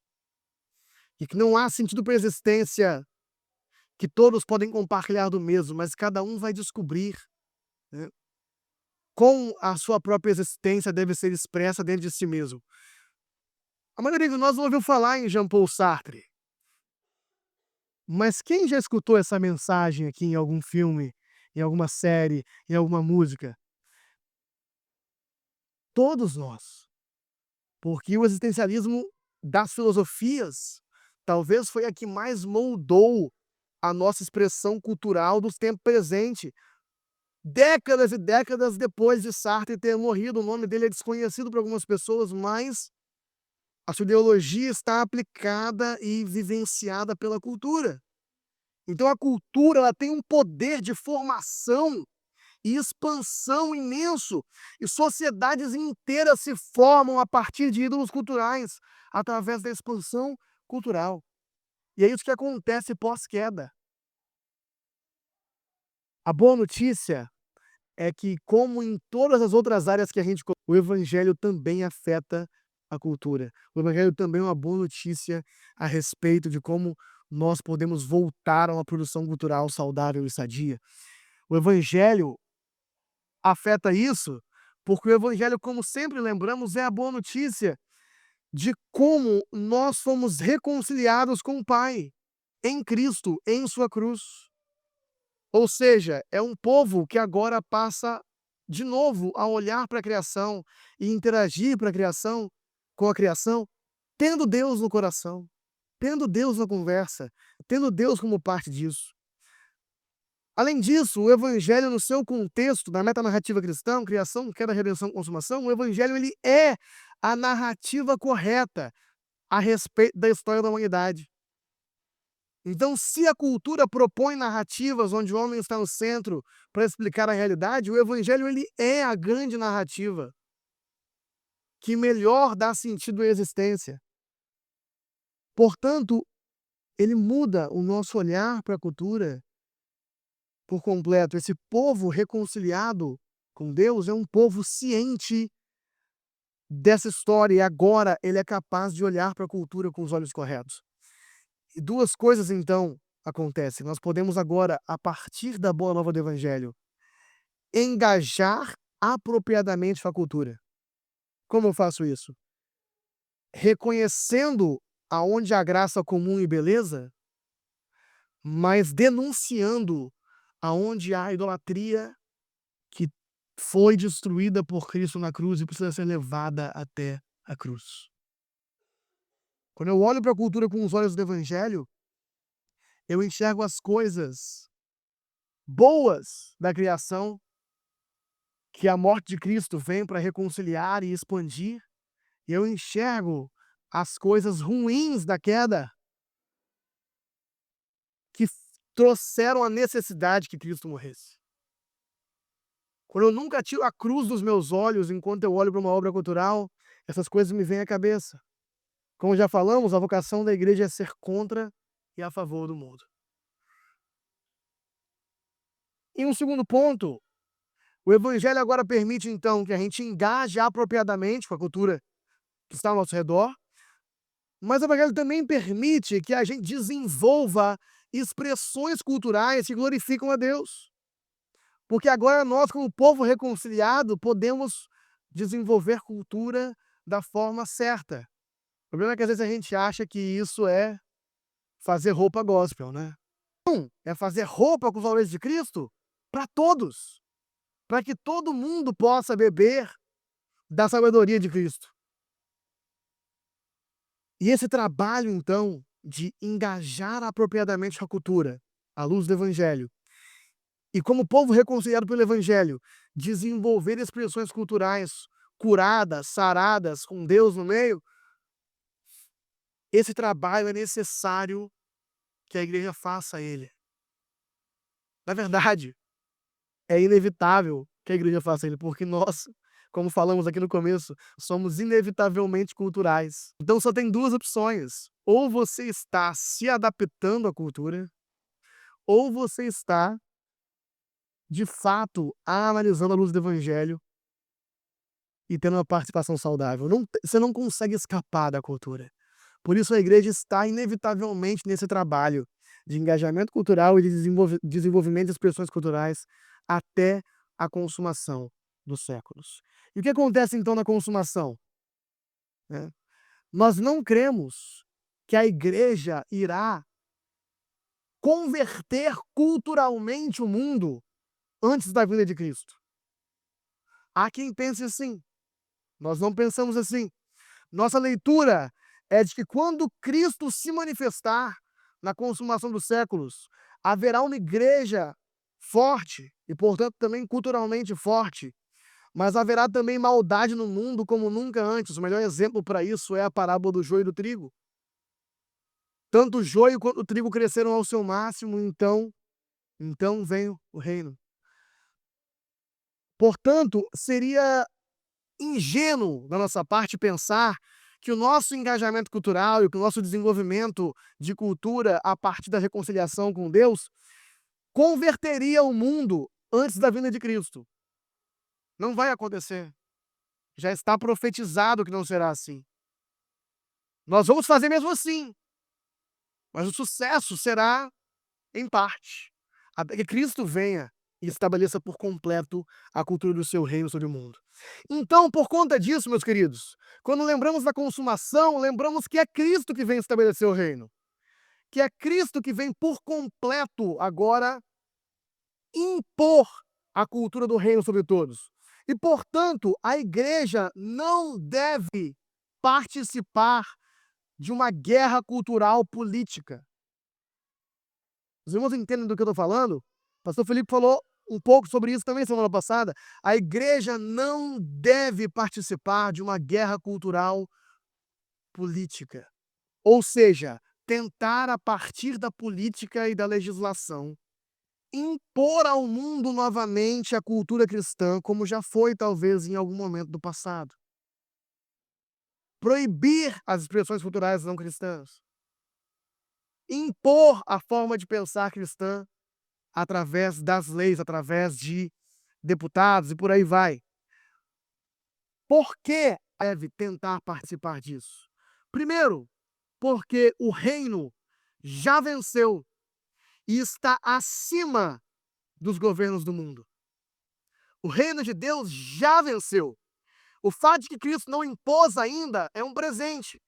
A: E que não há sentido para a existência que todos podem compartilhar do mesmo, mas cada um vai descobrir, né, como a sua própria existência deve ser expressa dentro de si mesmo. A maioria de nós não ouviu falar em Jean Paul Sartre, mas quem já escutou essa mensagem aqui em algum filme, em alguma série, em alguma música? Todos nós. Porque o existencialismo das filosofias talvez foi a que mais moldou a nossa expressão cultural do tempo presente. Décadas e décadas depois de Sartre ter morrido, o nome dele é desconhecido para algumas pessoas, mas a sua ideologia está aplicada e vivenciada pela cultura. Então a cultura ela tem um poder de formação e expansão imenso, e sociedades inteiras se formam a partir de ídolos culturais, através da expansão cultural. E é isso que acontece pós-queda. A boa notícia é que, como em todas as outras áreas que a gente o evangelho também afeta a cultura. O evangelho também é uma boa notícia a respeito de como nós podemos voltar a uma produção cultural saudável e sadia. O evangelho afeta isso, porque o evangelho, como sempre lembramos, é a boa notícia de como nós fomos reconciliados com o Pai, em Cristo, em sua cruz. Ou seja, é um povo que agora passa de novo a olhar para a criação e interagir para a criação, com a criação, tendo Deus no coração, tendo Deus na conversa, tendo Deus como parte disso. Além disso, o evangelho no seu contexto, na metanarrativa cristã, criação, queda, redenção, consumação, o evangelho ele é a narrativa correta a respeito da história da humanidade. Então, se a cultura propõe narrativas onde o homem está no centro para explicar a realidade, o evangelho ele é a grande narrativa que melhor dá sentido à existência. Portanto, ele muda o nosso olhar para a cultura por completo. Esse povo reconciliado com Deus é um povo ciente dessa história e agora ele é capaz de olhar para a cultura com os olhos corretos. E duas coisas então acontecem. Nós podemos agora, a partir da boa nova do evangelho, engajar apropriadamente com a cultura. Como eu faço isso? Reconhecendo aonde há graça comum e beleza, mas denunciando aonde há idolatria que foi destruída por Cristo na cruz e precisa ser levada até a cruz. Quando eu olho para a cultura com os olhos do evangelho, eu enxergo as coisas boas da criação que a morte de Cristo vem para reconciliar e expandir, e eu enxergo as coisas ruins da queda que trouxeram a necessidade que Cristo morresse. Quando eu nunca tiro a cruz dos meus olhos enquanto eu olho para uma obra cultural, essas coisas me vêm à cabeça. Como já falamos, a vocação da igreja é ser contra e a favor do mundo. E um segundo ponto, o evangelho agora permite então que a gente engaje apropriadamente com a cultura que está ao nosso redor, mas o evangelho também permite que a gente desenvolva expressões culturais que glorificam a Deus. Porque agora nós, como povo reconciliado, podemos desenvolver cultura da forma certa. O problema é que às vezes a gente acha que isso é fazer roupa gospel, né? Não, é fazer roupa com os valores de Cristo para todos, para que todo mundo possa beber da sabedoria de Cristo. E esse trabalho, então, de engajar apropriadamente a cultura, à luz do Evangelho, e como povo reconciliado pelo Evangelho, desenvolver expressões culturais curadas, saradas, com Deus no meio, esse trabalho é necessário que a igreja faça ele. Na verdade, é inevitável que a igreja faça ele, porque nós como falamos aqui no começo, somos inevitavelmente culturais. Então só tem duas opções: ou você está se adaptando à cultura, ou você está, de fato, analisando a luz do evangelho e tendo uma participação saudável. Você não consegue escapar da cultura. Por isso a igreja está inevitavelmente nesse trabalho de engajamento cultural e de desenvolvimento de expressões culturais até a consumação dos séculos. E o que acontece então na consumação, né? Nós não cremos que a igreja irá converter culturalmente o mundo antes da vinda de Cristo. Há quem pense assim. Nós não pensamos assim. Nossa leitura é de que quando Cristo se manifestar na consumação dos séculos, haverá uma igreja forte e, portanto, também culturalmente forte, mas haverá também maldade no mundo como nunca antes. O melhor exemplo para isso é a parábola do joio e do trigo. Tanto o joio quanto o trigo cresceram ao seu máximo, então vem o reino. Portanto, seria ingênuo da nossa parte pensar que o nosso engajamento cultural e que o nosso desenvolvimento de cultura a partir da reconciliação com Deus converteria o mundo antes da vinda de Cristo. Não vai acontecer. Já está profetizado que não será assim. Nós vamos fazer mesmo assim, mas o sucesso será em parte, até que Cristo venha e estabeleça por completo a cultura do seu reino sobre o mundo. Então, por conta disso, meus queridos, quando lembramos da consumação, lembramos que é Cristo que vem estabelecer o reino, que é Cristo que vem por completo agora impor a cultura do reino sobre todos. E, portanto, a igreja não deve participar de uma guerra cultural política. Os irmãos entendem do que eu estou falando? O pastor Felipe falou um pouco sobre isso também semana passada. A igreja não deve participar de uma guerra cultural política. Ou seja, tentar, a partir da política e da legislação, impor ao mundo novamente a cultura cristã, como já foi talvez em algum momento do passado. Proibir as expressões culturais não cristãs. Impor a forma de pensar cristã através das leis, através de deputados e por aí vai. Por que deve tentar participar disso? Primeiro, porque o reino já venceu e está acima dos governos do mundo. O reino de Deus já venceu. O fato de que Cristo não impôs ainda é um presente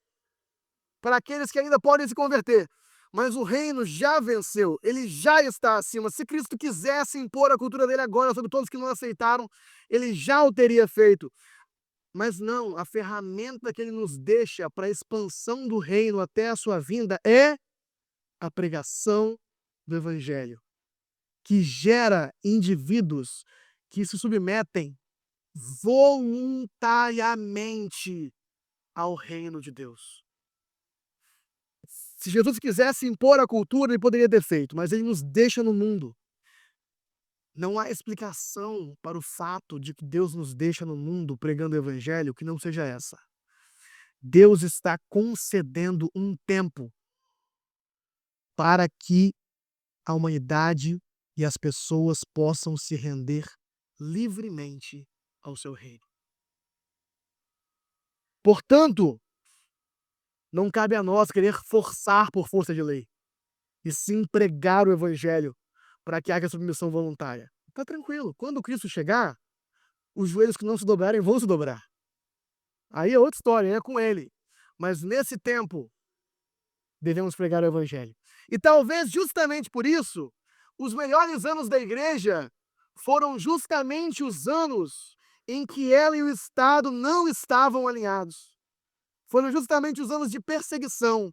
A: para aqueles que ainda podem se converter. Mas o reino já venceu, ele já está acima. Se Cristo quisesse impor a cultura dele agora sobre todos que não aceitaram, ele já o teria feito. Mas não, a ferramenta que ele nos deixa para a expansão do reino até a sua vinda é a pregação do evangelho, que gera indivíduos que se submetem voluntariamente ao reino de Deus. Se Jesus quisesse impor a cultura, ele poderia ter feito, mas ele nos deixa no mundo. Não há explicação para o fato de que Deus nos deixa no mundo pregando o evangelho que não seja essa. Deus está concedendo um tempo para que a humanidade e as pessoas possam se render livremente ao seu reino. Portanto, não cabe a nós querer forçar por força de lei, e sim pregar o evangelho para que haja submissão voluntária. Tá tranquilo, quando Cristo chegar, os joelhos que não se dobrarem vão se dobrar. Aí é outra história, é com ele. Mas nesse tempo, devemos pregar o evangelho. E talvez justamente por isso, os melhores anos da igreja foram justamente os anos em que ela e o Estado não estavam alinhados. Foram justamente os anos de perseguição.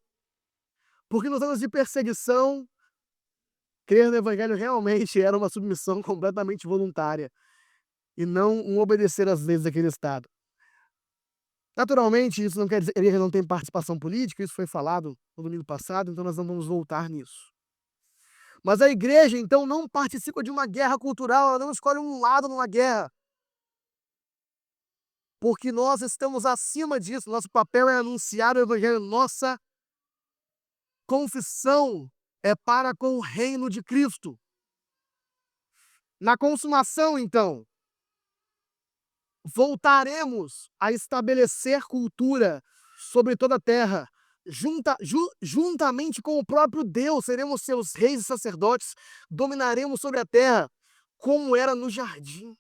A: Porque nos anos de perseguição, crer no evangelho realmente era uma submissão completamente voluntária e não um obedecer às leis daquele Estado. Naturalmente, isso não quer dizer que a igreja não tem participação política, isso foi falado no domingo passado, então nós não vamos voltar nisso. Mas a igreja, então, não participa de uma guerra cultural, ela não escolhe um lado numa guerra. porque nós estamos acima disso. Nosso papel é anunciar o evangelho. Nossa confissão é para com o reino de Cristo. Na consumação, então, voltaremos a estabelecer cultura sobre toda a terra, juntamente com o próprio Deus, seremos seus reis e sacerdotes, dominaremos sobre a terra, como era no jardim.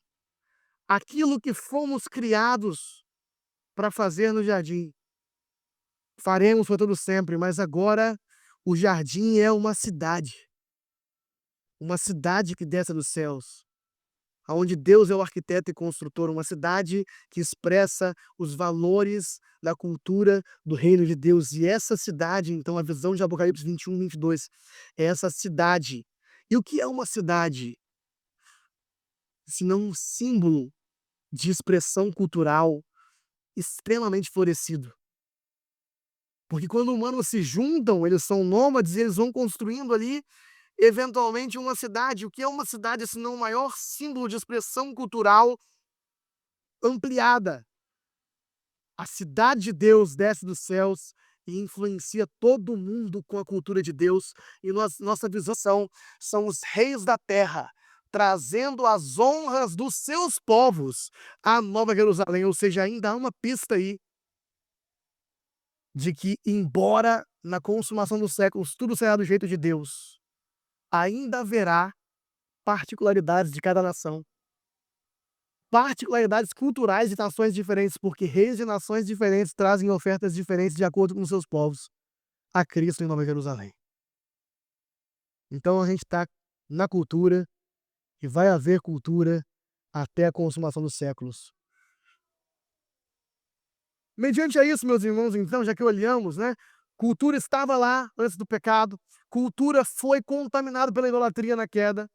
A: Aquilo que fomos criados para fazer no jardim, faremos por todo sempre, mas agora o jardim é uma cidade que desce dos céus, onde Deus é o arquiteto e construtor, uma cidade que expressa os valores da cultura do reino de Deus. E essa cidade, então, a visão de Apocalipse 21, 22, é essa cidade. E o que é uma cidade? Senão um símbolo de expressão cultural extremamente florescido. Porque quando humanos se juntam, eles são nômades, eles vão construindo ali, eventualmente, uma cidade. O que é uma cidade, senão o maior símbolo de expressão cultural ampliada? A cidade de Deus desce dos céus e influencia todo mundo com a cultura de Deus. E nossa visão são os reis da terra, trazendo as honras dos seus povos à Nova Jerusalém. Ou seja, ainda há uma pista aí de que, embora na consumação dos séculos tudo será do jeito de Deus, ainda haverá particularidades de cada nação, particularidades culturais de nações diferentes, porque reis de nações diferentes trazem ofertas diferentes de acordo com os seus povos a Cristo em Nova Jerusalém. Então a gente está na cultura e vai haver cultura até a consumação dos séculos. Mediante a isso, meus irmãos, então, já que olhamos, né, cultura estava lá antes do pecado, cultura foi contaminada pela idolatria na queda.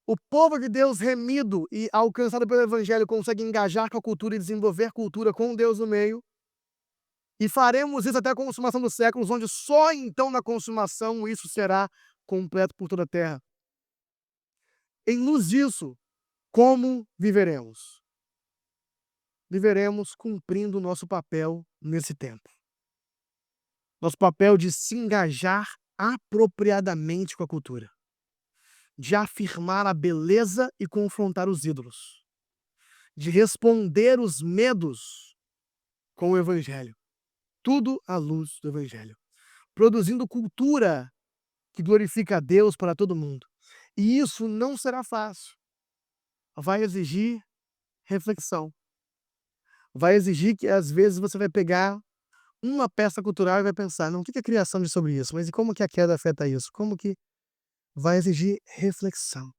A: O povo de Deus remido e alcançado pelo evangelho consegue engajar com a cultura e desenvolver cultura com Deus no meio. E faremos isso até a consumação dos séculos, onde só então na consumação isso será completo por toda a terra. Em luz disso, como viveremos? Viveremos cumprindo o nosso papel nesse tempo. Nosso papel de se engajar apropriadamente com a cultura, de afirmar a beleza e confrontar os ídolos, de responder os medos com o evangelho. Tudo à luz do evangelho. Produzindo cultura que glorifica a Deus para todo mundo. E isso não será fácil. Vai exigir reflexão. Vai exigir que, às vezes, você vai pegar uma peça cultural e vai pensar, não, o que a criação diz sobre isso? Mas e como que a queda afeta isso? Como que vai exigir reflexão?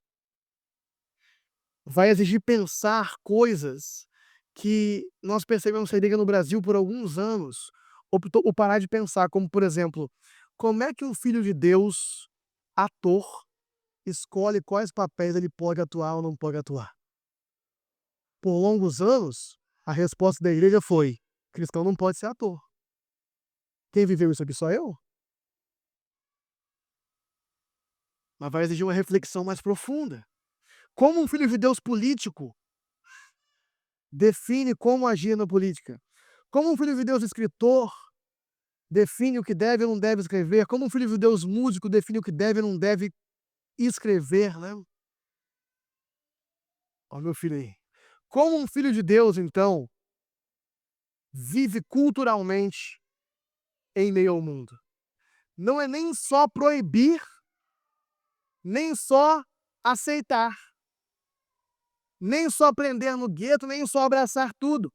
A: Vai exigir pensar coisas que nós percebemos que a igreja no Brasil, por alguns anos, optou por parar de pensar, como, por exemplo, como é que um filho de Deus, ator, escolhe quais papéis ele pode atuar ou não pode atuar? Por longos anos, a resposta da igreja foi: cristão não pode ser ator. Quem viveu isso aqui só eu? Mas vai exigir uma reflexão mais profunda. Como um filho de Deus político define como agir na política? Como um filho de Deus escritor define o que deve ou não deve escrever? Como um filho de Deus músico define o que deve ou não deve escrever, né? Ó, meu filho aí. Como um filho de Deus, então, vive culturalmente em meio ao mundo? Não é nem só proibir, nem só aceitar, nem só aprender no gueto, nem só abraçar tudo.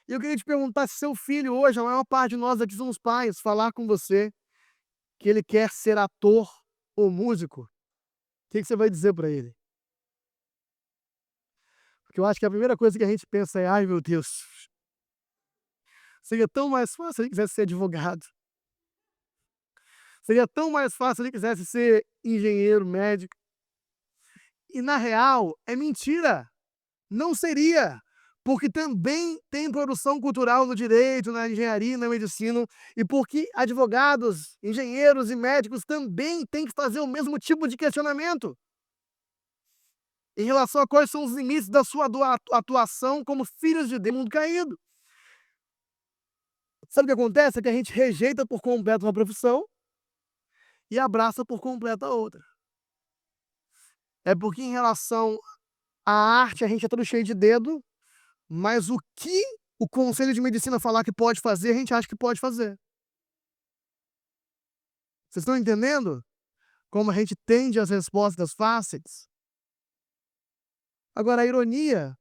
A: E eu queria te perguntar se seu filho hoje, a maior parte de nós aqui somos pais, falar com você que ele quer ser ator ou músico, o que você vai dizer para ele? Porque eu acho que a primeira coisa que a gente pensa é, ai meu Deus, seria tão mais fácil se ele quisesse ser advogado. Seria tão mais fácil se ele quisesse ser engenheiro, médico. E na real, é mentira. Não seria. Porque também tem produção cultural no direito, na engenharia, na medicina, e porque advogados, engenheiros e médicos também têm que fazer o mesmo tipo de questionamento. em relação a quais são os limites da sua atuação como filhos de Deus no mundo caído. Sabe o que acontece? É que a gente rejeita por completo uma profissão e abraça por completo a outra. É porque em relação à arte a gente é todo cheio de dedo, mas o que o conselho de medicina falar que pode fazer, a gente acha que pode fazer. Vocês estão entendendo como a gente tende às respostas fáceis? Agora, a ironia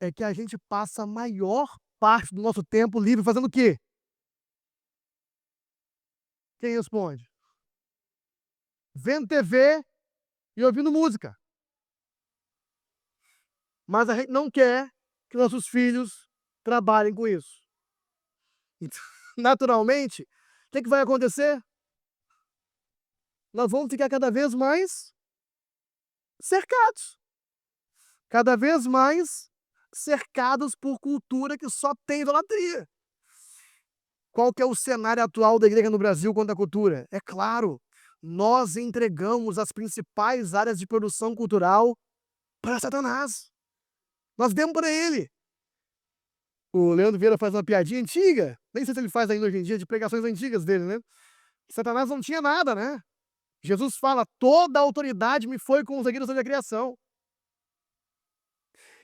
A: é que a gente passa a maior parte do nosso tempo livre fazendo o quê? Quem responde? Vendo TV e ouvindo música. Mas a gente não quer que nossos filhos trabalhem com isso. Então, naturalmente, o que vai acontecer? Nós vamos ficar cada vez mais cercados. Cada vez mais cercados por cultura que só tem idolatria. Qual que é o cenário atual da igreja no Brasil quanto à cultura? É claro, nós entregamos as principais áreas de produção cultural para Satanás. Nós demos para ele. O Leandro Vieira faz uma piadinha antiga, nem sei se ele faz ainda hoje em dia, de pregações antigas dele, né? Satanás não tinha nada, né? Jesus fala, toda a autoridade me foi concedida sobre a criação.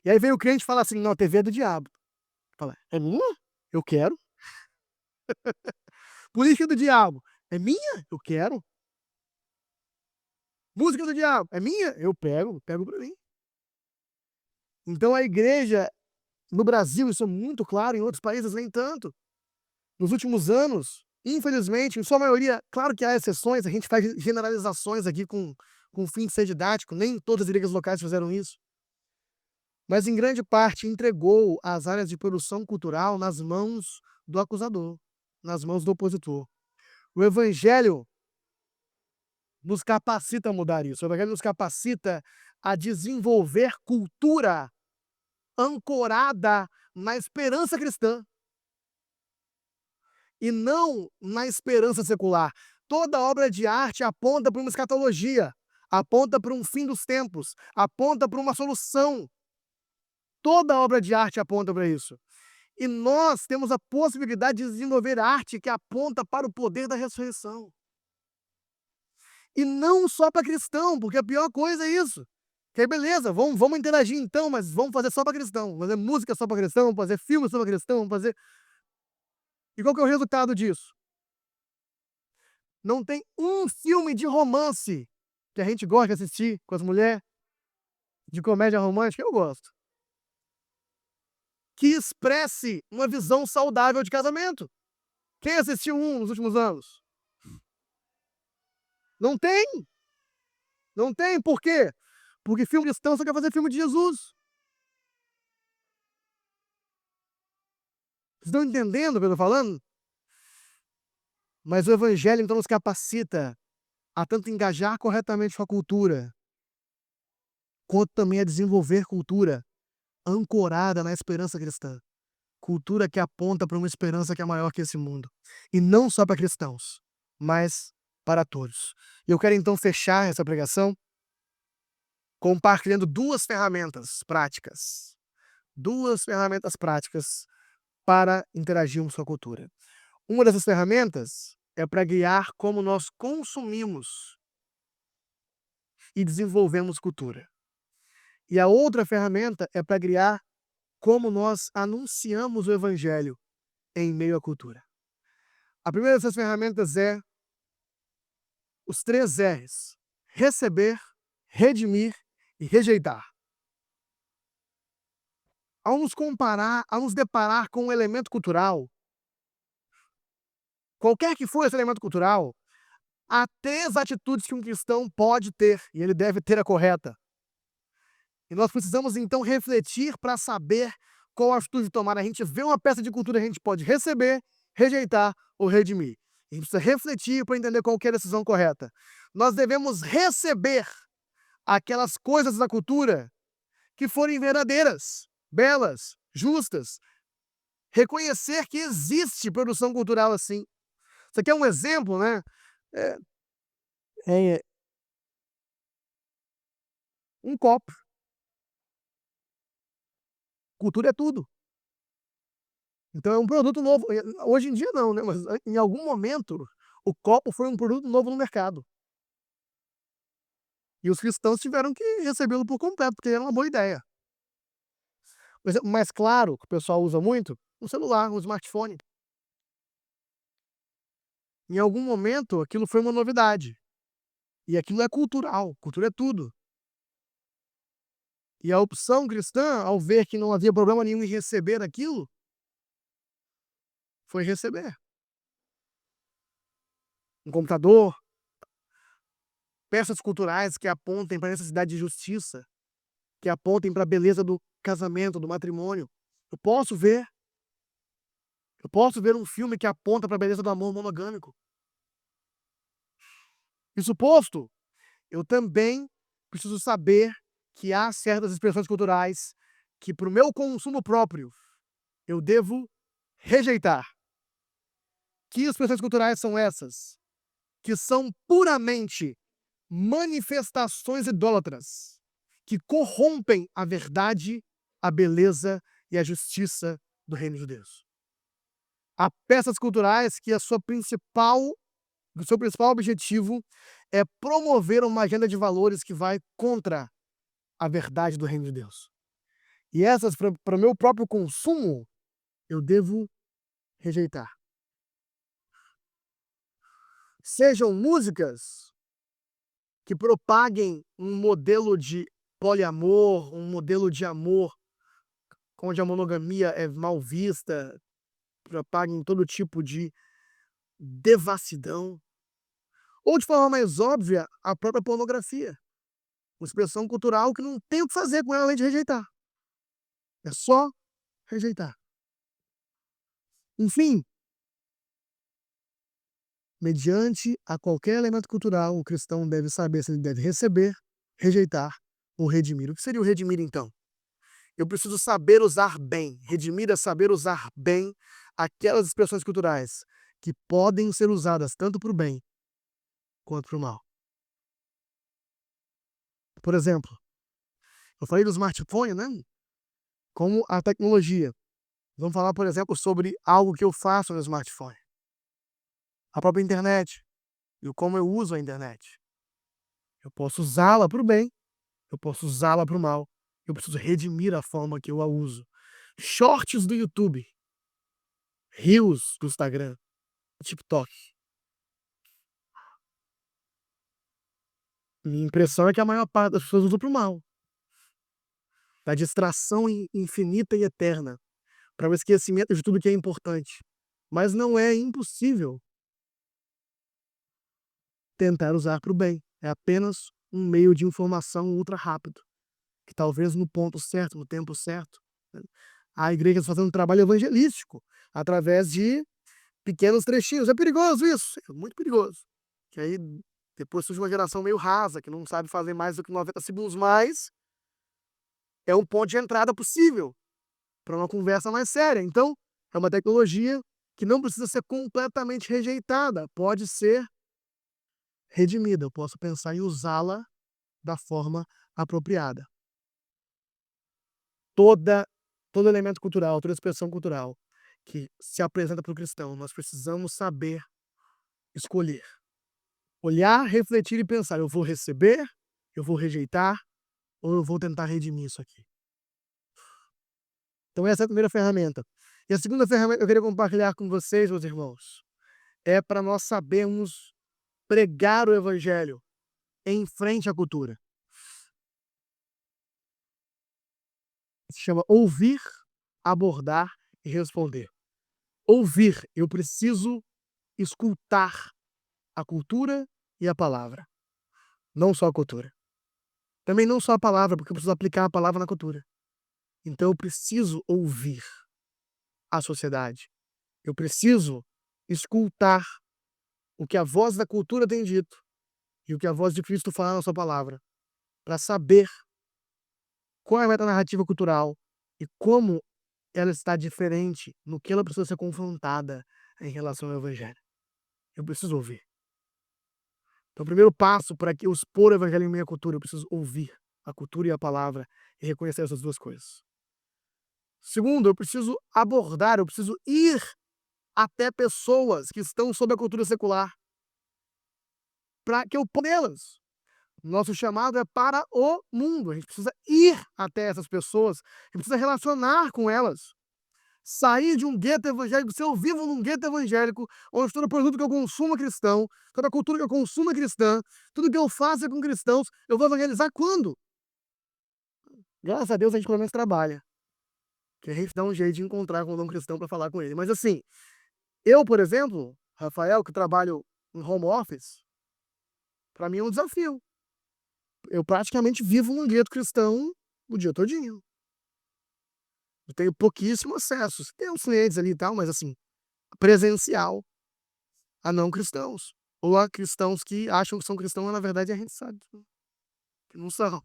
A: E aí vem o crente e fala assim, não, a TV é do diabo. Fala, é minha? Eu quero. Política do diabo, é minha? Eu quero. Música do diabo, é minha? Eu pego pra mim. Então a igreja, no Brasil, isso é muito claro, em outros países nem tanto. Nos últimos anos, infelizmente, em sua maioria, claro que há exceções, a gente faz generalizações aqui com fim de ser didático, nem todas as igrejas locais fizeram isso. Mas em grande parte entregou as áreas de produção cultural nas mãos do acusador, nas mãos do opositor. O evangelho nos capacita a mudar isso. O evangelho nos capacita a desenvolver cultura ancorada na esperança cristã e não na esperança secular. Toda obra de arte aponta para uma escatologia, aponta para um fim dos tempos, aponta para uma solução. Toda obra de arte aponta para isso. E nós temos a possibilidade de desenvolver arte que aponta para o poder da ressurreição. E não só para cristão, porque a pior coisa é isso. Que aí beleza, vamos interagir então, mas vamos fazer só para cristão. Vamos fazer música só para cristão, vamos fazer filme só para cristão, vamos fazer... E qual que é o resultado disso? Não tem um filme de romance que a gente gosta de assistir com as mulheres, de comédia romântica, eu gosto, que expresse uma visão saudável de casamento. Quem assistiu um nos últimos anos? Não tem. Não tem. Por quê? Porque filme cristão só quer fazer filme de Jesus. Vocês estão entendendo o que eu estou falando? Mas o evangelho então nos capacita a tanto engajar corretamente com a cultura, quanto também a desenvolver cultura ancorada na esperança cristã. Cultura que aponta para uma esperança que é maior que esse mundo. E não só para cristãos, mas para todos. E eu quero então fechar essa pregação compartilhando duas ferramentas práticas. Duas ferramentas práticas para interagirmos com a cultura. Uma dessas ferramentas é para guiar como nós consumimos e desenvolvemos cultura. E a outra ferramenta é para guiar como nós anunciamos o evangelho em meio à cultura. A primeira dessas ferramentas é os 3 R's: receber, redimir e rejeitar. Ao nos deparar com um elemento cultural, qualquer que for esse elemento cultural, há 3 atitudes que um cristão pode ter, e ele deve ter a correta. E nós precisamos então refletir para saber qual atitude tomar. A gente vê uma peça de cultura, a gente pode receber, rejeitar ou redimir. A gente precisa refletir para entender qual que é a decisão correta. Nós devemos receber aquelas coisas da cultura que forem verdadeiras, belas, justas. Reconhecer que existe produção cultural assim. Isso aqui é um exemplo, né? É um copo. Cultura é tudo. Então é um produto novo. Hoje em dia não, né, mas em algum momento o copo foi um produto novo no mercado. E os cristãos tiveram que recebê-lo por completo, porque era uma boa ideia. O exemplo mais claro que o pessoal usa muito, um celular, um smartphone. Em algum momento aquilo foi uma novidade. E aquilo é cultural, cultura é tudo. E a opção cristã, ao ver que não havia problema nenhum em receber aquilo, foi receber. Um computador, peças culturais que apontem para a necessidade de justiça, que apontem para a beleza do casamento, do matrimônio. Eu posso ver. Eu posso ver um filme que aponta para a beleza do amor monogâmico. Isso posto, eu também preciso saber que há certas expressões culturais que, para o meu consumo próprio, eu devo rejeitar. Que expressões culturais são essas? Que são puramente manifestações idólatras, que corrompem a verdade, a beleza e a justiça do reino de Deus. Há peças culturais que o seu principal objetivo é promover uma agenda de valores que vai contra a verdade do reino de Deus. E essas, para o meu próprio consumo, eu devo rejeitar. Sejam músicas que propaguem um modelo de poliamor, um modelo de amor onde a monogamia é mal vista, propaguem todo tipo de devassidão, ou de forma mais óbvia, a própria pornografia. Uma expressão cultural que não tem o que fazer com ela além de rejeitar. É só rejeitar. Enfim, mediante a qualquer elemento cultural, o cristão deve saber se ele deve receber, rejeitar ou redimir. O que seria o redimir, então? Eu preciso saber usar bem. Redimir é saber usar bem aquelas expressões culturais que podem ser usadas tanto para o bem quanto para o mal. Por exemplo, eu falei do smartphone, né? Como a tecnologia. Vamos falar, por exemplo, sobre algo que eu faço no smartphone. A própria internet. E como eu uso a internet. Eu posso usá-la para o bem, eu posso usá-la para o mal. Eu preciso redimir a forma que eu a uso. Shorts do YouTube, Reels do Instagram, TikTok. Minha impressão é que a maior parte das pessoas usa para o mal. Da distração infinita e eterna, para o esquecimento de tudo que é importante. Mas não é impossível tentar usar para o bem. É apenas um meio de informação ultra rápido, que talvez no ponto certo, no tempo certo, né, a igreja está fazendo um trabalho evangelístico através de pequenos trechinhos. É perigoso isso, é muito perigoso. Que aí depois surge uma geração meio rasa, que não sabe fazer mais do que 90 segundos, mas é um ponto de entrada possível para uma conversa mais séria. Então, é uma tecnologia que não precisa ser completamente rejeitada, pode ser redimida. Eu posso pensar em usá-la da forma apropriada. Toda, todo elemento cultural, toda expressão cultural que se apresenta para o cristão, nós precisamos saber escolher. Olhar, refletir e pensar: eu vou receber, eu vou rejeitar, ou eu vou tentar redimir isso aqui. Então essa é a primeira ferramenta. E a segunda ferramenta que eu queria compartilhar com vocês, meus irmãos, é para nós sabermos pregar o evangelho em frente à cultura. Se chama ouvir, abordar e responder. Ouvir, eu preciso escutar a cultura e a palavra. Não só a cultura. Também não só a palavra, porque eu preciso aplicar a palavra na cultura. Então eu preciso ouvir a sociedade. Eu preciso escutar o que a voz da cultura tem dito e o que a voz de Cristo fala na sua palavra, para saber qual é a metanarrativa cultural e como ela está diferente no que ela precisa ser confrontada em relação ao evangelho. Eu preciso ouvir. Então, o primeiro passo para que eu expor o evangelho em minha cultura, eu preciso ouvir a cultura e a palavra e reconhecer essas duas coisas. Segundo, eu preciso abordar, eu preciso ir até pessoas que estão sob a cultura secular, para que eu possa. Nosso chamado é para o mundo, a gente precisa ir até essas pessoas, a gente precisa relacionar com elas. Sair de um gueto evangélico, se eu vivo num gueto evangélico, onde todo produto que eu consumo é cristão, toda cultura que eu consumo é cristã, tudo que eu faço é com cristãos, eu vou evangelizar quando? Graças a Deus a gente pelo menos trabalha, que a gente dá um jeito de encontrar com um cristão para falar com ele. Mas assim, eu, por exemplo, Rafael, que trabalho em home office, para mim é um desafio. Eu praticamente vivo num gueto cristão o dia todinho. Eu tenho pouquíssimo acesso. Tem uns clientes ali e tal, mas assim, presencial a não cristãos. Ou a cristãos que acham que são cristãos, mas na verdade a gente sabe que não são.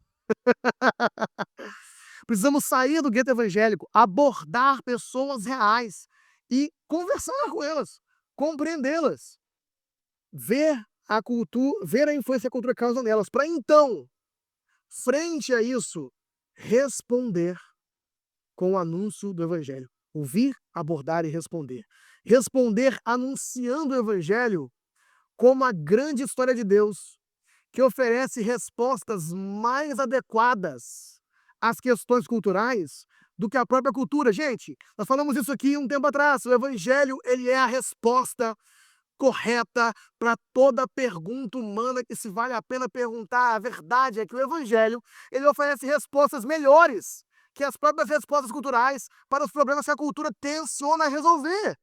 A: Precisamos sair do gueto evangélico, abordar pessoas reais e conversar com elas, compreendê-las, ver a cultura, ver a influência que a cultura causa nelas, para então, frente a isso, responder com o anúncio do evangelho. Ouvir, abordar e responder. Responder anunciando o evangelho como a grande história de Deus, que oferece respostas mais adequadas às questões culturais do que a própria cultura. Gente, nós falamos isso aqui um tempo atrás. O evangelho, ele é a resposta correta para toda pergunta humana que se vale a pena perguntar. A verdade é que o evangelho, ele oferece respostas melhores que as próprias respostas culturais para os problemas que a cultura tenciona resolver.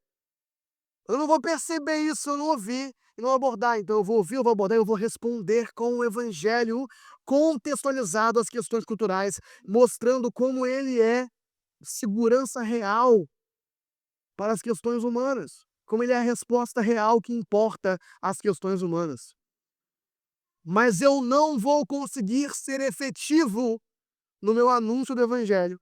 A: Eu não vou perceber isso se eu não ouvir e não abordar. Então eu vou ouvir, eu vou abordar, eu vou responder com o evangelho contextualizado às questões culturais, mostrando como ele é segurança real para as questões humanas, como ele é a resposta real que importa às questões humanas. Mas eu não vou conseguir ser efetivo no meu anúncio do evangelho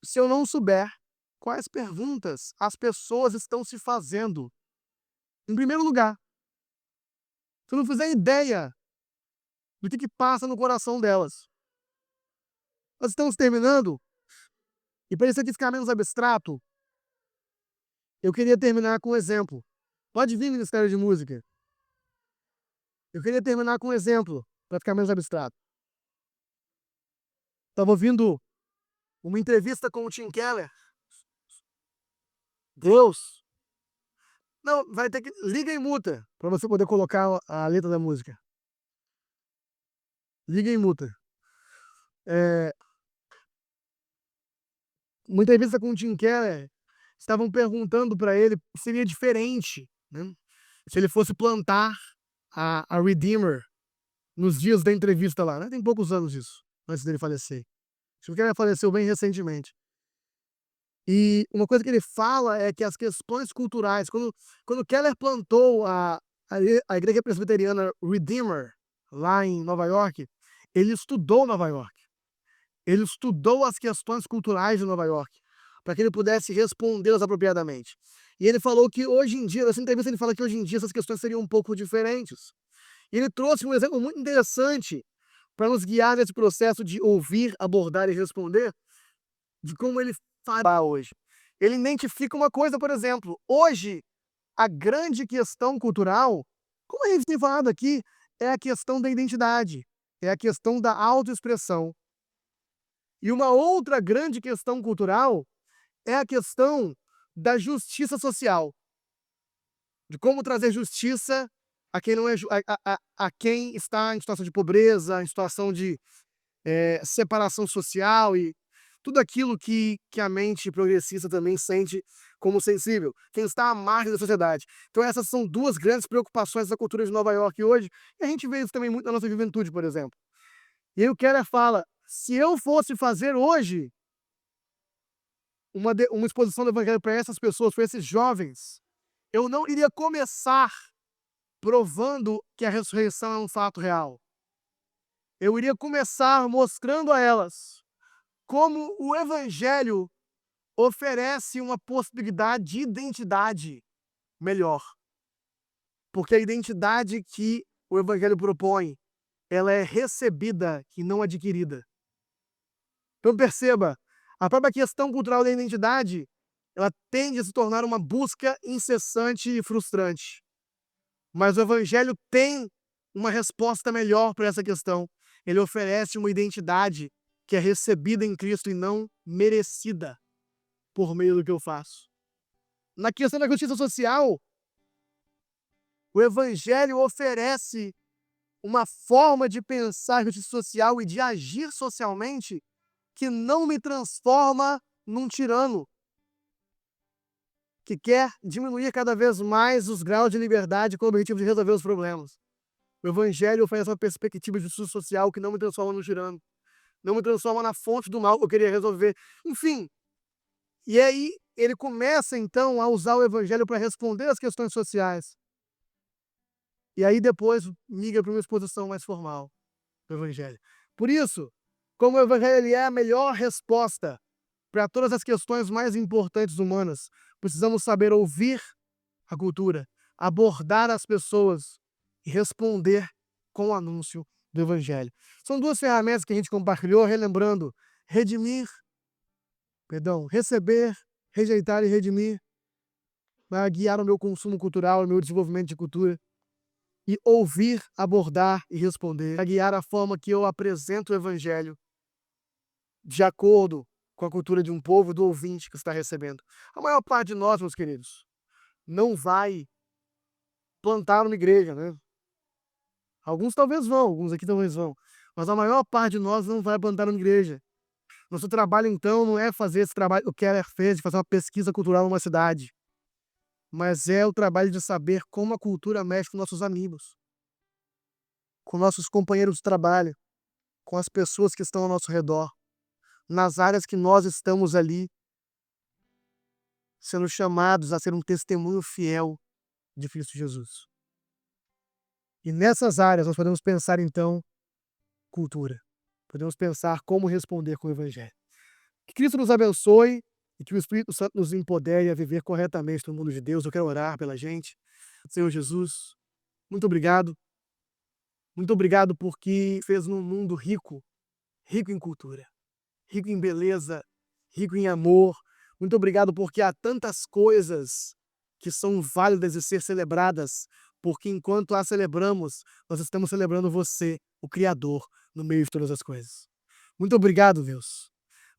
A: se eu não souber quais perguntas as pessoas estão se fazendo. Em primeiro lugar, se eu não fizer ideia do que passa no coração delas. Nós estamos terminando, e para isso aqui ficar menos abstrato, eu queria terminar com um exemplo. Pode vir, Ministério de Música. Eu queria terminar com um exemplo, para ficar menos abstrato. Estava ouvindo uma entrevista com o Tim Keller. Deus. Não, vai ter que. Liga em muta, para você poder colocar a letra da música. Liga em muta. Uma entrevista com o Tim Keller, estavam perguntando para ele se seria diferente, né? Se ele fosse plantar a Redeemer nos dias da entrevista lá, né? Tem poucos anos isso, antes dele falecer. Acho que o Keller faleceu bem recentemente. E uma coisa que ele fala é que as questões culturais, quando Keller plantou a igreja presbiteriana Redeemer, lá em Nova York, ele estudou Nova York. Ele estudou as questões culturais de Nova York, para que ele pudesse respondê-las apropriadamente. E ele falou que hoje em dia, nessa entrevista ele fala que hoje em dia essas questões seriam um pouco diferentes. E ele trouxe um exemplo muito interessante para nos guiar nesse processo de ouvir, abordar e responder, de como ele fará hoje. Ele identifica uma coisa, por exemplo, hoje a grande questão cultural, como a gente tem falado aqui, é a questão da identidade, é a questão da autoexpressão. E uma outra grande questão cultural é a questão da justiça social, de como trazer justiça a quem não é a quem está em situação de pobreza, em situação de separação social e tudo aquilo que a mente progressista também sente como sensível, quem está à margem da sociedade. Então essas são duas grandes preocupações da cultura de Nova York hoje, e a gente vê isso também muito na nossa juventude, por exemplo. E aí o Keller fala, se eu fosse fazer hoje uma exposição do evangelho para essas pessoas, para esses jovens, eu não iria começar provando que a ressurreição é um fato real. Eu iria começar mostrando a elas como o evangelho oferece uma possibilidade de identidade melhor. Porque a identidade que o evangelho propõe, ela é recebida e não adquirida. Então perceba, A própria questão cultural da identidade, ela tende a se tornar uma busca incessante e frustrante. Mas o evangelho tem uma resposta melhor para essa questão. Ele oferece uma identidade que é recebida em Cristo e não merecida por meio do que eu faço. Na questão da justiça social, o evangelho oferece uma forma de pensar justiça social e de agir socialmente que não me transforma num tirano, que quer diminuir cada vez mais os graus de liberdade com o objetivo de resolver os problemas. O evangelho oferece uma perspectiva de justiça social que não me transforma num tirano, não me transforma na fonte do mal que eu queria resolver. Enfim, e aí ele começa então a usar o evangelho para responder às questões sociais. E aí depois migra para uma exposição mais formal do evangelho. Por isso, como o evangelho é a melhor resposta para todas as questões mais importantes humanas, precisamos saber ouvir a cultura, abordar as pessoas e responder com o anúncio do evangelho. São duas ferramentas que a gente compartilhou, relembrando: receber, rejeitar e redimir, para guiar o meu consumo cultural, o meu desenvolvimento de cultura. E ouvir, abordar e responder, para guiar a forma que eu apresento o evangelho de acordo com a cultura de um povo, do ouvinte que está recebendo. A maior parte de nós, meus queridos, não vai plantar uma igreja, né? Alguns talvez vão, alguns aqui talvez vão, mas a maior parte de nós não vai plantar uma igreja. Nosso trabalho, então, não é fazer esse trabalho que o Keller fez, de fazer uma pesquisa cultural numa cidade, mas é o trabalho de saber como a cultura mexe com nossos amigos, com nossos companheiros de trabalho, com as pessoas que estão ao nosso redor, nas áreas que nós estamos ali, sendo chamados a ser um testemunho fiel de Cristo Jesus. E nessas áreas nós podemos pensar, então, cultura. Podemos pensar como responder com o evangelho. Que Cristo nos abençoe e que o Espírito Santo nos empodere a viver corretamente no mundo de Deus. Eu quero orar pela gente. Senhor Jesus, muito obrigado. Muito obrigado porque fez num mundo rico, rico em cultura, rico em beleza, rico em amor. Muito obrigado porque há tantas coisas que são válidas de ser celebradas, porque enquanto as celebramos, nós estamos celebrando você, o Criador, no meio de todas as coisas. Muito obrigado, Deus.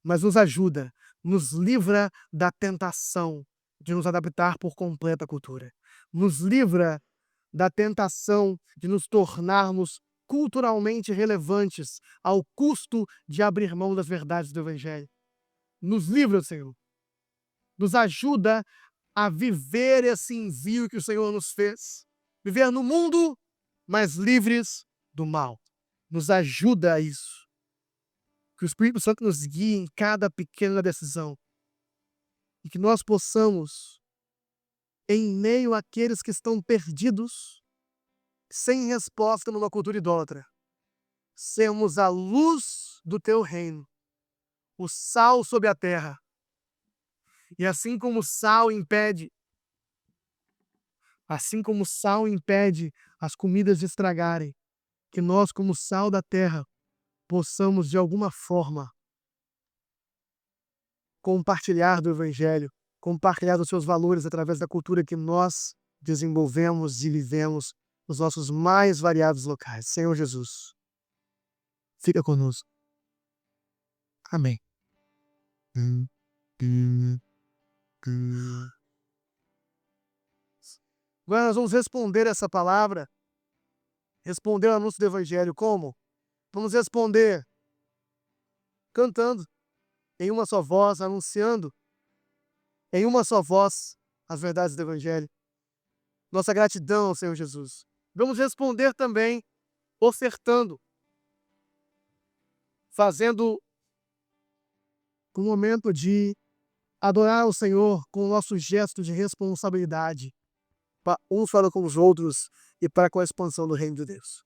A: Mas nos ajuda, nos livra da tentação de nos adaptar por completo à cultura. Nos livra da tentação de nos tornarmos culturalmente relevantes ao custo de abrir mão das verdades do Evangelho. Nos livra, Senhor. Nos ajuda a viver esse envio que o Senhor nos fez. Viver no mundo, mas livres do mal. Nos ajuda a isso. Que o Espírito Santo nos guie em cada pequena decisão. E que nós possamos, em meio àqueles que estão perdidos, sem resposta numa cultura idólatra, sermos a luz do teu reino, o sal sobre a terra. E assim como o sal impede as comidas de estragarem, que nós, como sal da terra, possamos de alguma forma compartilhar do Evangelho, compartilhar dos seus valores através da cultura que nós desenvolvemos e vivemos nos nossos mais variados locais. Senhor Jesus, fica conosco. Amém. Agora nós vamos responder essa palavra, responder ao anúncio do Evangelho. Como? Vamos responder cantando, em uma só voz, anunciando em uma só voz as verdades do Evangelho. Nossa gratidão ao Senhor Jesus. Vamos responder também ofertando, fazendo um momento de adorar o Senhor com o nosso gesto de responsabilidade, uns para com os outros e para com a expansão do reino de Deus.